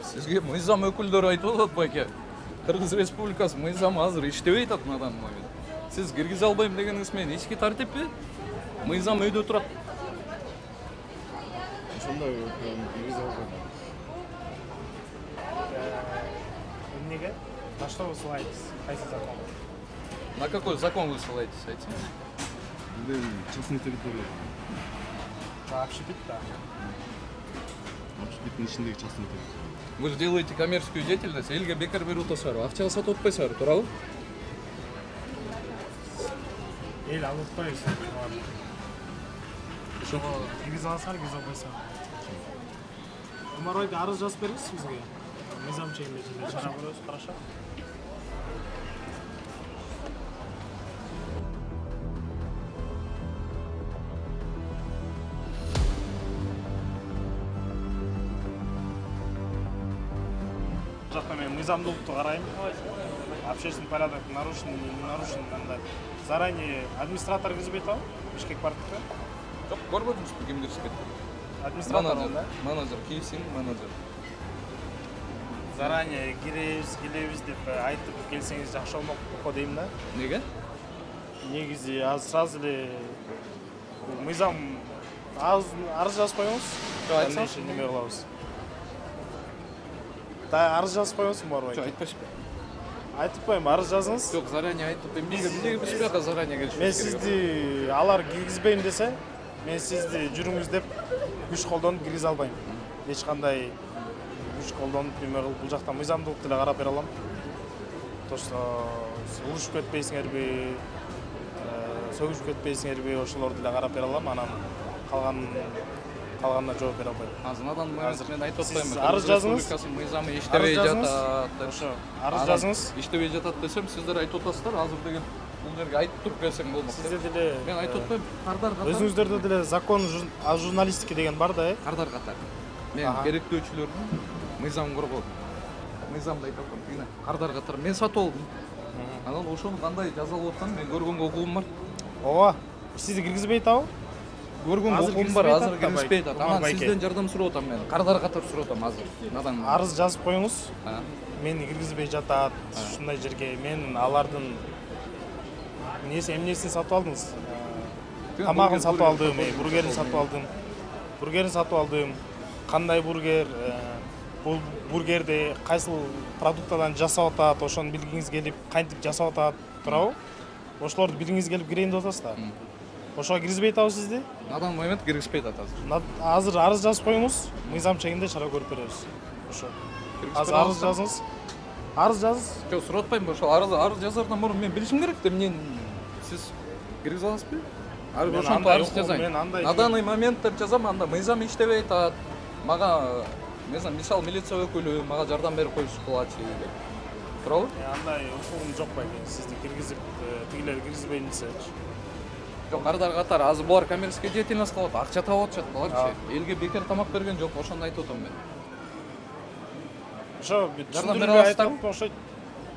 Сизге мыйзам өкүлдөрү айтып атат байке. Кыргыз Республикасы мыйзамы азыр иштебей атат надан момент. Сиз киргизе албайм дегениңиз менен ички тартиппи? Мыйзам өйдө турат. ошондой киргизе албайм. Эмнеге? На что вы ссылаетесь? Кайсы закон? На какой закон вы ссылаетесь, эти? Частный территория. Общепит, да. Общепиттин ичиндеги частный территория. Вы же делаете коммерческую деятельность, элге бекар берут асару, акчага сатып атпайсыңар, туурабы? Эл алып атпайбыз. Ошого Киргизе алсаңар, киргизе албайсыңар. Умарбайга арыз жазып бериңиз бизге. Мыйзам чегинде чара көрөбүз, хорошо? Жакта мен мыйзамдуулукту карайм. Общественный порядок нарушен, не нарушен, андай. Заранее администратор киргизбей атабы? Бишкек паркте. жок, көрбөдүңүзбү ким киришкен? Администратор да? Менеджер, кийсин менеджер. Заранее келебиз деп айтып келсеңиз жакшы болмок го дейм да. Неге? Негизи азыр сразу эле мыйзам арыз жазып коюңуз. Айтсаңыз. Неме кылабыз? Да, арыз жазып коюңуз Умарбай. Жок, айтпайсызбы? Айтып коем, арыз жазыңыз. Жок, заранее айтып, эмнеге биз бияка заранее келишип? Мен сизди алар киргизбейм десе, мен сизди жүрүңүз деп күч колдонуп киргизе албайм. Эч кандай күч колдонуп неме кылып бул жакта мыйзамдуулукту эле карап бере алам. То что урушуп кетпейсиңерби, сөгүшүп кетпейсиңерби, ошолорду эле карап бере алам. Анан калганына жооп бере албайм. Азыр надан мен айтып атпайм. Сиз арыз жазыңыз. Мыйзамы иштебей жатат. Ошо, арыз жазыңыз. Иштебей жатат десем, сиздер айтып атасыздар, азыр деген бул жерге айтып туруп берсең болмок. Сизде деле Мен айтып атпайм, кардар катар. өзүңүздөрдө деле закон журналистики деген бар да, Кардар катар. Мен керектөөчүлөрдүн мыйзам коргоо. Мыйзамды айтып атам, тигине кардар катар. Мен сатып алдым. Анан ошону кандай жазалып атканын мен көргөн окуум бар. Ооба. Сизди киргизбей атабы? Көргөн Азыр окуум бар, киргизбей азыр атат да, киргизбей атат. Анан Умарбай сизден жардам сурап атам мен. Кардар катар сурап атам азыр. Надан Арыз жазып коюңуз. А. Мени киргизбей жатат ушундай жерге. Мен алардын эмнесин сатып алдыңыз? Тамагын сатып алдым, бургерин сатып алдым. Бургерин сатып алдым. Кандай бургер? Бул бургерди кайсыл продуктадан жасап атат, ошону билгиңиз келип, кантип жасап атат, туурабы? Ошолорду билгиңиз келип кирейин деп атасыз да. Ошого киргизбей атабы сизди? надан момент киргизбей атат азыр. Азыр арыз жазып коюңуз, мыйзам чегинде чара көрүп беребиз. Ошо. Азыр арыз жазыңыз. Арыз жазыңыз. Жок, сурап атпайм, ошо арыз жазардан мурун мен билишим керек да, эмнени сиз киргизе аласызбы? Ошентип арыз жазайын. На данный момент деп жазам, анда мыйзам иштебей атат. Мага, мисалы милиция өкүлү мага жардам берип коюшкулачы деп. Туурабы? Андай укугум жок байке. Сизди киргизип, тигилер киргизбейм десечи. Жок, кардар катар. Азыр булар коммерческий деятельность кылып атат, акча таап атышат буларчы. Элге бекер тамак берген жок, ошондо айтып атам мен. Ошо Жардам бере аласыздар? ошо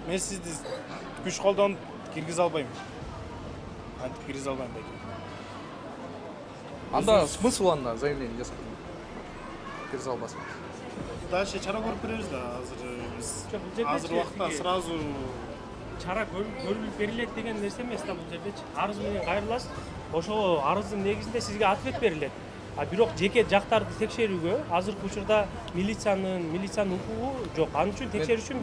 мен сизди күч колдонуп киргизе албайм. Антип киргизе албайм байке. Анда смысл анда заявление жазып. Киргизе албасмын. Дальше чара көрүп беребиз да. Азыр убакта сразу чара көрүлүп берилет деген нерсе эмес да бул жердечи. Арыз менен кайрыласыз. Ошол арыздын негизинде сизге ответ берилет. А бирок жеке жактарды текшерүүгө азыркы учурда милициянын укугу жок. Ал үчүн текшерүү үчүн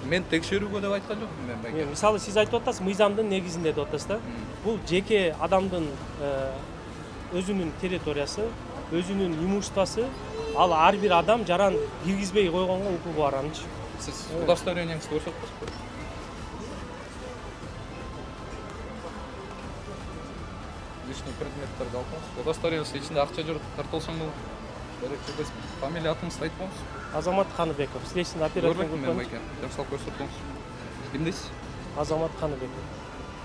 мен текшерүүгө деп айткан жокмун мен байке. Мисалы сиз айтып атасыз мыйзамдын негизинде деп атасыз да. Бул жеке адамдын өзүнүн территориясы, өзүнүн имуществосу, ал ар бир адам жаран киргизбей койгонго укугу бар анчы. Сиз удостоверениеңизди көрсөтөсүзбү? Личный предметтерди алып коңуз. Удостоверениеңиз ичинде акча жүрүп тартылсаң болот. Керек фамилия атыңызды айтып коңуз. Азамат Каныбеков, следственный оперативный Көрбөкмүн мен байке. Жакшылап көрсөтүңүз. Ким дейсиз? Азамат Каныбеков.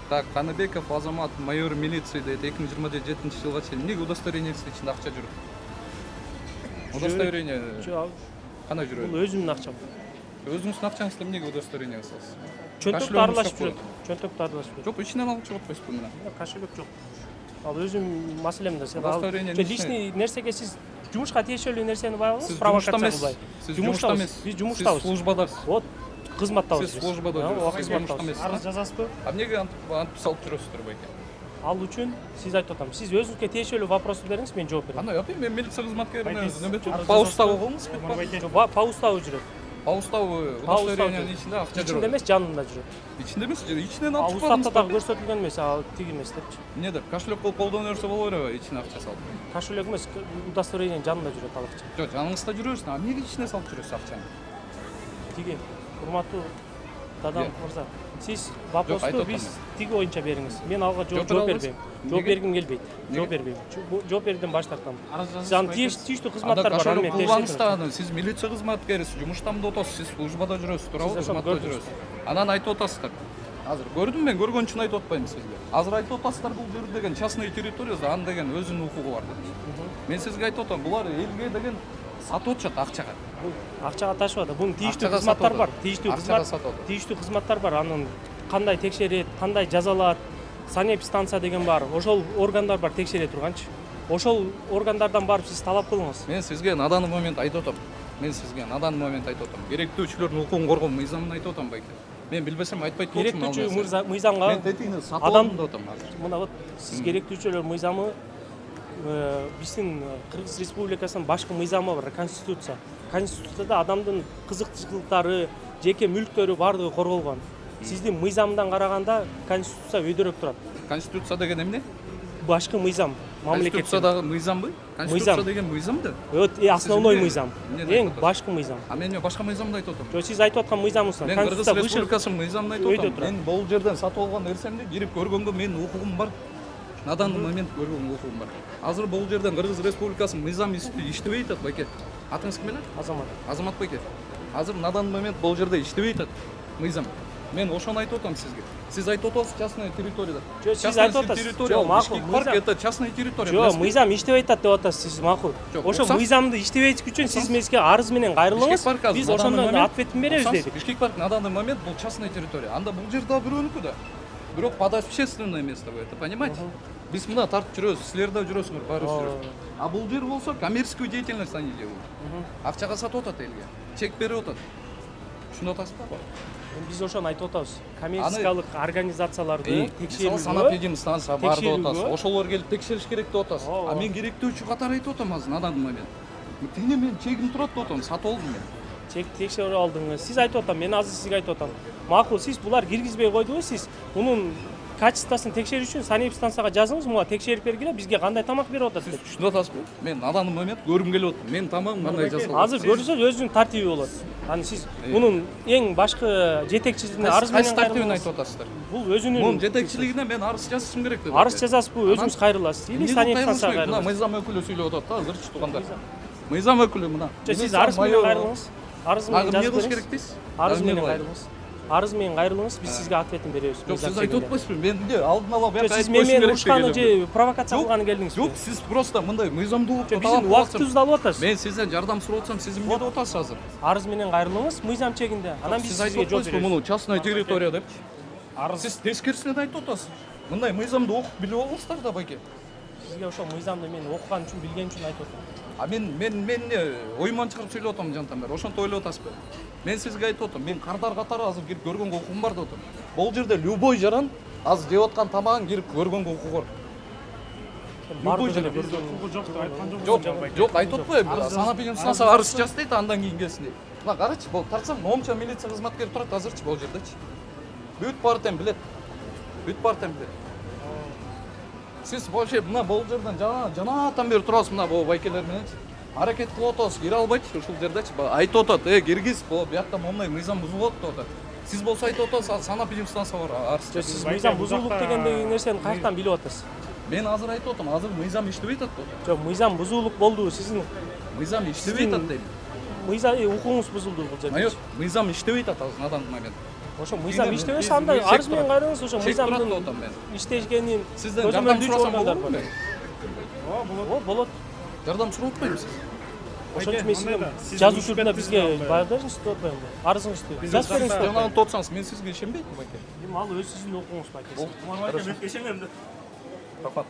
Так, Каныбеков Азамат, майор милиции дейт 2027-жылга чейин эмнеге удостоверениеңиздин ичинде акча жүрөт? Удостоверение кандай жүрөт? Бул өзүмдүн акчам. Өзүңүздүн акчаңызды эмнеге удостоверениеңизди аласыз? Чөнтөктү аралашып жүрөт. Чөнтөктү аралашып жүрөт. Жок, ичинен алып чыгып атпайсызбы мына? Кошелек жок. Ал өзүм маселем да. Удостоверение личный нерсеге сиз жумушка тиешелүү нерсени баалаңыз, провокация кылбай. Сиз жумушта эмес. Биз жумуштабыз. Сиз службадасыз. Вот кызматтабыз. Сиз службада жүрөсүз, жумушта эмессиз. Арыз жазасызбы? А эмнеге антип салып жүрөсүздөр байке? Ал үчүн сиз айтып атам. Сиз өзүңүзгө тиешелүү вопросту бериңиз, мен жооп берем. Ана yapayım, мен милиция кызматкерine паустабы болмуз бит? Паустабы жүрөт. Паустабы удостоверениянын ичинде акча Ичинде жүрөт. эмес, жанында жүрөт. Ичинде эмес, ичинен Ал алып чыкпадыңыз. уставта дагы көрсөтүлгөн эмес, ал тиги эмес депчи. Эмне деп? Кошелек кылып колдоно берсе боло береби, ичине акча салып. Кошелек эмес, удостоверениянын жанында жүрөт ал акча. Жок, жаныңызда жүрөсүң, а эмнеге ичине салып жүрөсүз акчаны? Тиги, урматтуу Дадам мырза, сиз Жок, вопросту айтып биз атам тиги боюнча бериңиз. Мен алга жооп бербейм. Жооп бергим келбейт. Жооп бербейм. Жооп берүүдөн баш тартам. Сиздин тиештүү кызматтар бар, аны мен кылбаңыз. Сиз милиция кызматкерисиз, жумуштамда отосуз, сиз службада жүрөсүз, туурабы? Кызматта жүрөсүз. Анан айтып атасыздар. Азыр көрдүм мен, көргөн үчүн айтып атпайм сизге. Азыр айтып атасыздар, бул жер деген частный территория, аны деген өзүнүн укугу бар деп. Мен сизге айтып атам, булар элге деген сатып атышат акчага. Акчага ташыбады. Бунун тиештүү кызматтар бар. Тиештүү кызматтар бар. Анын кандай текшерет, кандай жазалат, санэпидстанция деген бар. Ошол органдар бар текшере турганчы. Ошол органдардан барып сиз талап кылыңыз. Мен сизге на данный момент айтып атам. Керектүүчүлөрдүн укугун коргоо мыйзамын айтып атам байке. Мен билбесем айтпайт болчумун. Керектүүчү мыйзамга мен тетигине сатып алдым деп атам азыр. Мына вот сиз керектүүчүлөр мыйзамы биздин Кыргыз Республикасынын башкы мыйзамы бар, конституция. Конституцияда адамдын кызыкчылыктары, жеке мүлктөрү бардыгы корголгон. Сиздин мыйзамдан караганда конституция өйдөрөөк турат. Конституция деген эмне? Башкы мыйзам. Конституциядагы мыйзамбы? Конституция деген мыйзам да? Основной мыйзам. Эң башкы мыйзам. А мен башка мыйзамды айтып атам. Жок, сиз айтып аткан мыйзамыңыз. Мен Кыргыз Республикасынын мыйзамын айтып атам. Мен бул жерден сатып алган нерсемди кирип көргөнгө менин укугум бар. На данный момент көргөн укугум бар. Азыр бул жерден Кыргыз Республикасынын мыйзамы иштебей атат байке. Атыңыз ким эле? Азамат. Азамат байке. Азыр на данный момент бул жерде иштебей атат мыйзам. Мен ошону айтып атам сизге. Сиз айтып атасыз частная территорияда. Жок, сиз айтып атасыз. Жок, макул. Парк это частная территория. Жок, мыйзам иштебей атат деп атасыз сиз, макул. Ошо мыйзамды иштебейт үчүн сиз мезге арыз менен кайрылыңыз. Биз ошондон ответин беребиз дедик. Бишкек парк на данный момент бул частная территория. Анда бул жер да бирөөнүкү да. Бирок под общественное место вы это понимаете? Биз мына тартып жүрөбүз, силер да жүрөсүңөр, баарыбыз жүрөбүз. А бул жер болсо коммерческую деятельность они делают. Акчага сатып атат элге. Чек берип атат. Түшүнүп атасызбы? Биз ошону айтып атабыз. Коммерциялык организацияларды текшерүүгө санэпидстанция бар деп атасыз. Ошолор келип текшериш керек деп атасыз. А мен керектүүчү катары айтып атам азыр на данный момент. Тине мен чегим турат деп атам, сатып алдым мен. Чек текшерип алдыңыз. Сиз айтып атам, мен азыр сизге айтып атам. Макул, сиз булар киргизбей койдуңуз, сиз мунун качествосын текшерүү үчүн санэпидстанцияга жазыңыз, муга текшерип бергиле, бизге кандай тамак берип атат деп. Түшүнүп атасызбы? Мен на данный момент көрүм келип атат. Мен тамагым кандай жасалган. Азыр көрсөңүз өзүнүн тартиби болот. Аны сиз мунун эң башкы жетекчисине арыз менен тартибин айтып атасыздар. Бул өзүнүн мунун жетекчилигине мен арыз жазышым керек деп. Арыз жазасызбы, өзүңүз кайрыласыз или санэпидстанцияга кайрыласыз. Мына мыйзам өкүлү сүйлөп атат да, азырчы туугандар. Мыйзам өкүлү мына. Сиз арыз менен кайрылыңыз. Арыз менен жазып бериңиз керек дейсиз? Арыз менен кайрылыңыз. Арыз менен кайрылыңыз, биз сизге ответин беребиз. Жок, сиз айтып атпайсызбы? Мен эмне алдын ала бияка айтып койсуң керек. Сиз мени урушканы же провокация кылганы келдиңизби? Жок, сиз просто мындай мыйзамды угуп биздин убактыбызды алып атасыз. Мен сизден жардам сурап атсам, сиз эмне деп атасыз азыр? Арыз менен кайрылыңыз, мыйзам чегинде. Анан биз сизге жооп беребиз. Муну частная территория депчи. Сиз тескерисинен айтып атасыз. Мындай мыйзамды окуп билип алыңыздар да байке. Сизге ошол мыйзамды мен окуган үчүн, билген үчүн айтып атам. А мен ойман чыгарып сүйлөп атам жантамдар. Ошонто ойлоп атасызбы? Мен сизге айтып атам, мен кардар катары азыр кирип көргөнгө укугум бар деп атам. Бул жерде любой жаран азыр жеп аткан тамагын кирип көргөнгө укугу бар. Любой жаран укугу жок деп айткан жокмун. Жок, айтып атпайбы? Санэпидстанцияга арыз жаз дейт, андан кийин келсин дейт. Мына карачы, бул тартсам момча милиция кызматкери турат азырчы бул жердечи. Бүт партиям билет. Бүт партиям билет. Сиз вообще мына бул жерден жанаатан бери турасыз мына бул байкелер мененчи. Аракет кылып атасыз, кире албайчы ушул жердечи. Айтып атат, киргиз, буякта моундай мыйзам бузулат деп атат. Сиз болсо айтып атасыз, санэпидстанция бар, арыз. Сиз мыйзам бузулуп дегендеги нерсени каяктан билип атасыз? Мен азыр айтып атам, азыр мыйзам иштебей атат деп атам. Жок, мыйзам бузулуп болду, сиздин мыйзам иштебей атат дейм. Мыйзам укугуңуз бузулду бул жерде. Жок, мыйзам иштебей атат азыр на данный момент. Ошо мыйзам иштебесе анда арыз менен кайрылыңыз, ошо мыйзамдын иштешкенин сизден жардам сурасам болот. Болот. Жардам сурап атпаймынбы сиз? Ошон үчүн мен сизге жазуу түрүндө бизге бериңиз деп атпаймынбы? Арызыңызды жазып бериңиз. Жана антип атсаңыз, мен сизге ишенбейм байке. Эми ал өз сиздин укугуңуз байке. Мен ишенем да. Рахмат.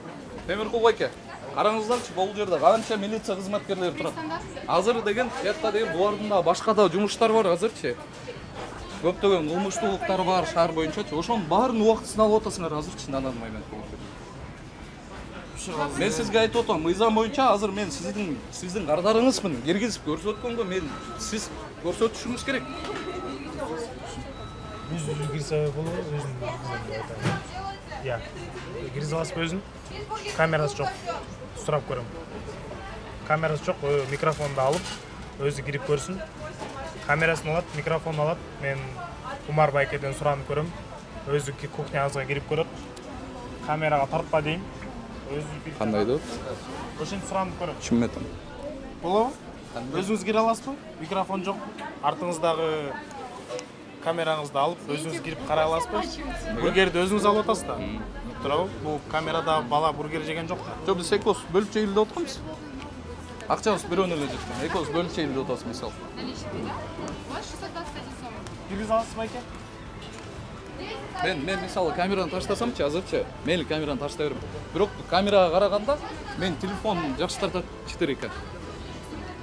Темиркул байке, караңыздарчы, бул жерде канча милиция кызматкерлери турат. Азыр деген, буякта деген булардын да башка да жумуштар бар азырчы. көптөгөн кылмыштуулуктар бар шаар боюнчачы. Ошонун баарын убактысын алып атасыңар азырчы анан момент болуп. Мен сизге айтып отам, мыйзам боюнча азыр мен сиздин кардарыңызмын. Киргизип көрсөткөнгө мен сиз көрсөтүшүңүз керек. Өзү кирсе болобу, өзүн иә. Киргизе аласызбы өзүн? Камерасы жок. Сурап көрөм. Камерасы жок, микрофонду алып, өзү кирип көрсүн. Камерасын алат, микрофон алат. Мен Умар байкеден суранып көрөм. Өзү кухнябызга кирип көрөт. Камерага тартпа дейм. Өзү Кандай деп? Ошентип суранып көрөт. Түшүнбөй атам. Болобу? Өзүңүз кире аласызбы? Микрофон жок. Артыңыздагы камераңызды алып, өзүңүз кирип карай аласызбы? Бургерди өзүңүз алып атасыз да? Туурабы? Бул камерада бала бургер жеген жок да. Жок, биз экөөбүз бөлүп жейли деп атканбыз. Акчабыз бирөөнө эле жеткен. Экөөбүз бөлүп жейли деп атабыз мисалы. Киргизе аласызбы байке? Мен мисалы камераны таштасамчы, азырчы, мейли камераны таштай берем. Бирок камерага караганда мен телефон жакшы тартат чытыр экен.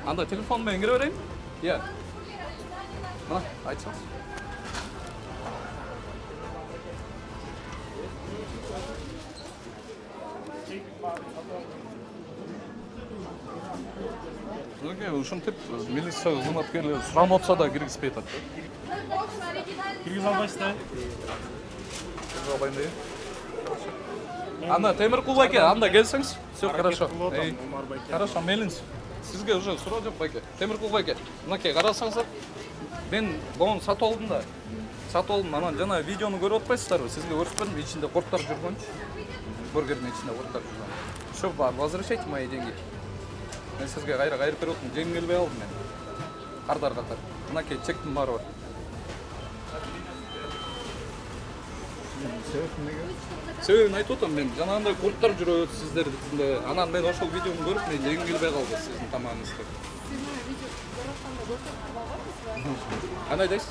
Анда телефон менен кире берейин? Иә. Мына, айтсаңыз. Ушинтип милиция кызматкерлери суранып атса да киргизбей атат. Киргизе албайсызбы? Албайм дейм. Анда Темиркул байке, анда келсеңиз, всё хорошо. Хорошо, мейлиңиз. Сизге уже суроо жок байке. Темиркул байке, мынакей карасаңыздар. Мен богон сатып алдым да. Сатып алдым, анан жана видеону көрүп атпайсыздарбы? Сизге көрсөтпөдүм, ичинде корттар жүргөнчү. Бургердин ичинде корттар жүргөн. Всё, возвращайте мои деньги. Мен сизге кайра кайрып берип атам, жеңип келбей калдым мен. Кардар катар. Мынакей чектин баары бар. Себебин айтып атам мен, жанагындай корттар жүрөт сиздердикинде. Анан мен ошол видеону көрүп, мен жеңип келбей калды сиздин тамагыңызды. Кандай дейсиз?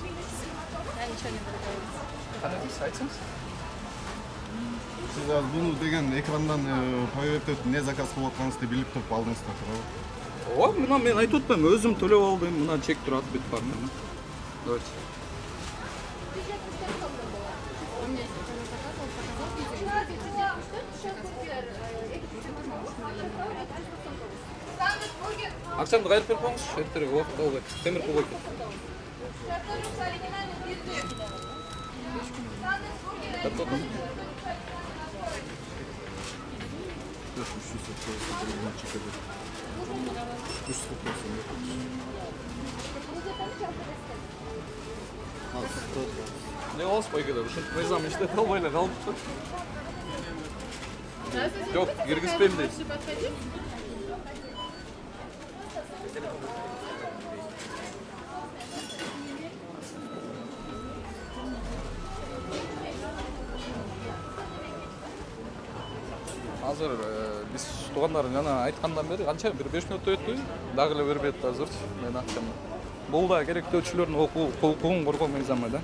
Кандай дейсиз, айтсаңыз? Сиз буну деген экрандан поверьте эмне заказ кылып атканыңызды билип туруп алдыңыздар, туурабы? Ооба, мына мен айтып атпаймынбы, өзүм төлөп алдым, мына чек турат, бүт бар мына. Давайте. Акчамды кайрып берип коюңузчу, эртерээк убакыт албай. Темиркул байке. Не болсун байкелер, ушинтип мыйзам иштете албай эле калыптыр. Жок, киргизбейм дейт. Азыр биз туугандар жана айткандан бери канча бир 5 мүнөт өттү. Дагы эле бербей атты азырчы мен акчамды. Бул да керектөөчүлөрдүн укугун коргоо мыйзамы да.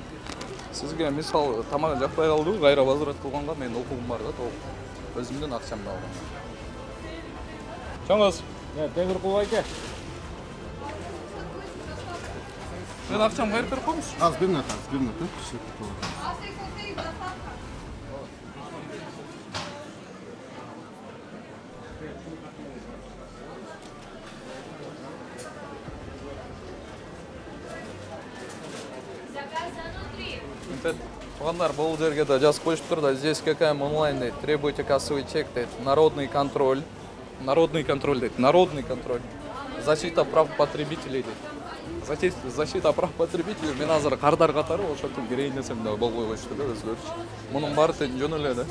Сизге мисалы тамак жакпай калды, кайра возврат кылганга менин укугум бар да, толук. Өзүмдүн акчамды алгам. Чоңуз. Темиркул байке. Мен акчамды кайрып берип коюңуз. Az bir minut. Туугандар, бул жерге да жазып коюшуптур да, здесь ККМ онлайн дейт, требуйте кассовый чек дейт, народный контроль дейт, народный контроль, защита прав потребителей дейт. Защита прав потребителей, мен азыр кардар катары ошентип кирейин десем да болбой коюшту да өзгөрчү. Мунун баары тең жөн эле да.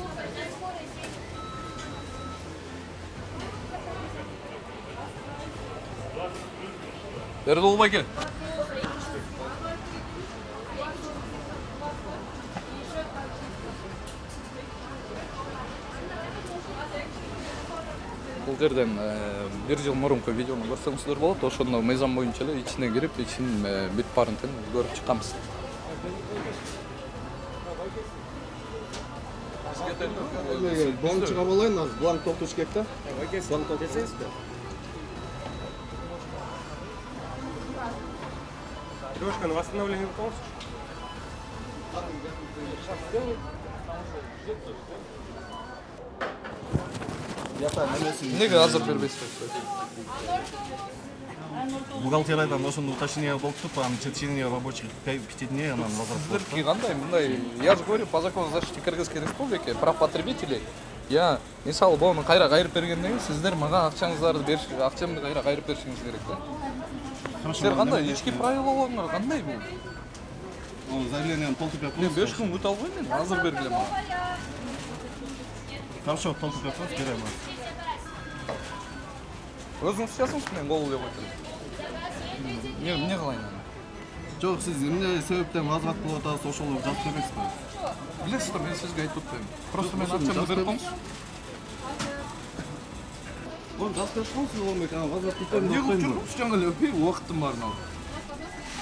Эрдол байке. Бул жерден 1 жыл мурунку видеону көрсөңүздөр болот. Ошондо мыйзам боюнча эле ичине кирип, ичин бүт баарын тең көрүп чыкканбыз. Бланк чыгап алайын, азыр бланк толтуруш керек да. Бланк толтурсаңызбы? Девушка, на восстановление полностью? Неге азыр бербейсиз? Бухгалтериядан ошондо уточнение болуптур, анан чечение рабочих впечатлений, анан возврат. Сиздерки кандай мындай? Я же говорю по закону защиты Кыргызской Республики прав потребителей. Я мисалы бону кайра кайрып бергенден кийин сиздер мага акчаңыздарды бериш, акчамды кайра кайрып беришиңиз керек да. Сиздер кандай ички правилаларыңар кандай бул? Заявлениени толтуруп Мен бериңиз. 5 күн күтө албайм мен, азыр бергиле мага. Хорошо, толтуруп бериңиз. Өзүңүз жазыңыз, мен кол деп айтам. Эмне кылайын? Жок, сиз эмне себептен возврат кылып атасыз, ошолорду жазып бересизби? Билесиздер, мен сизге айтып атпайм. Просто мен акчамды берип коюңуз. Onu жазып берип коюңуз, Уланбек, анан возврат кылып Эмне кылып жүрмүш жаңы эле, убактым бар мына.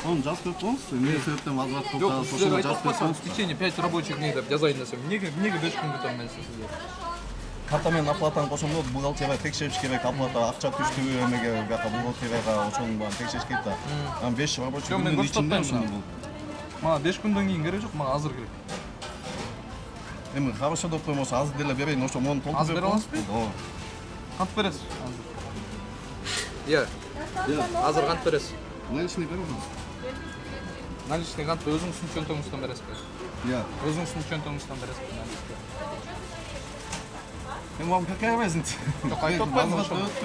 Onu жазып берип коюңуз, эмне себептен возврат кылып Жок, атасыз, сиздер ошону айтып жазып берип атпасаңыз, в коюңуз. течение 5 рабочих дней деп жазайын десем, эмнеге 5 күн күтөм мен сизге? Карта менен оплатаны кошондо бухгалтерия текшериш керек, оплата акча түштүбү, эмеге бияка бухгалтерияга ошонун баарын текшериш керек да. Анан 5 рабочий Жок, мен күндүн ичинде көрсөтпөйм ошону мына. бул. Мага 5 күндөн кийин керек жок, мага азыр керек. Эми хорошо деп коем, ошо азыр деле берейин, ошо мону толтуруп Азыр бере аласызбы? Ооба. Кантип бересиз? Азыр кантип бересиз? Наличный бериңиз. Наличный кантип өзүңүздүн чөнтөгүңүздөн бересизби? Өзүңүздүн чөнтөгүңүздөн бересизби? Эми вам какая разница? Жок, айтып атпайм,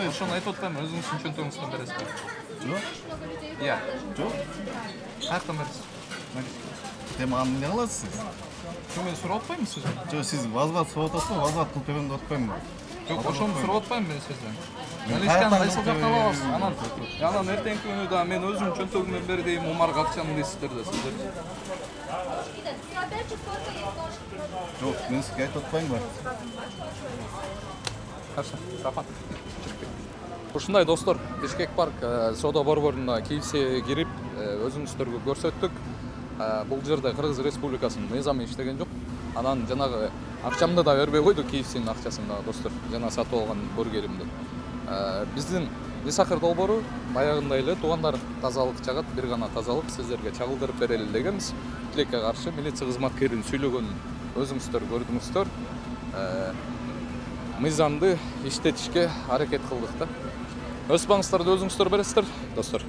ошону айтып атпайм, өзүңүздүн чөнтөгүңүздөн бересизби? Жок. Жок. Каяктан бересиз? Эми аны эмне кыласыз сиз? Жок, мен сурап атпайммы сизден? Жок, сиз возврат сурап атасызбы, возврат кылып берем деп атпаймынбы? Жок, ошону сурап атпаймм мен сизден. Наличканы кайсыл жактан аласыз? Анан эртеңки күнү да мен өзүмдүн чөнтөгүмөн бер дейм, Умарга акчаны дейсиздер да сиздер. Жок, мен сизге айтып атпаймынбы? Хорошо, рахмат. Ушундай достор, Бишкек парк соода борборуна кийсе кирип, өзүңүздөргө көрсөттүк. Бул жерде Кыргыз Республикасынын мыйзамы иштеген жок. Анан жанагы акчамды да бербей койду, KFC'нин акчасын да достор, жана сатып алган бургеримди. Биздин Исакыр долбоору баягындай эле туугандар тазалык жагат, бир гана тазалык сиздерге чагылдырып берели дегенбиз. Тилекке каршы милиция кызматкеринин сүйлөгөнүн өзүңүздөр көрдүңүздөр. Мыйзамды иштетишке аракет кылдык да. Өз багыңыздарды өзүңүздөр бересиздер, достор.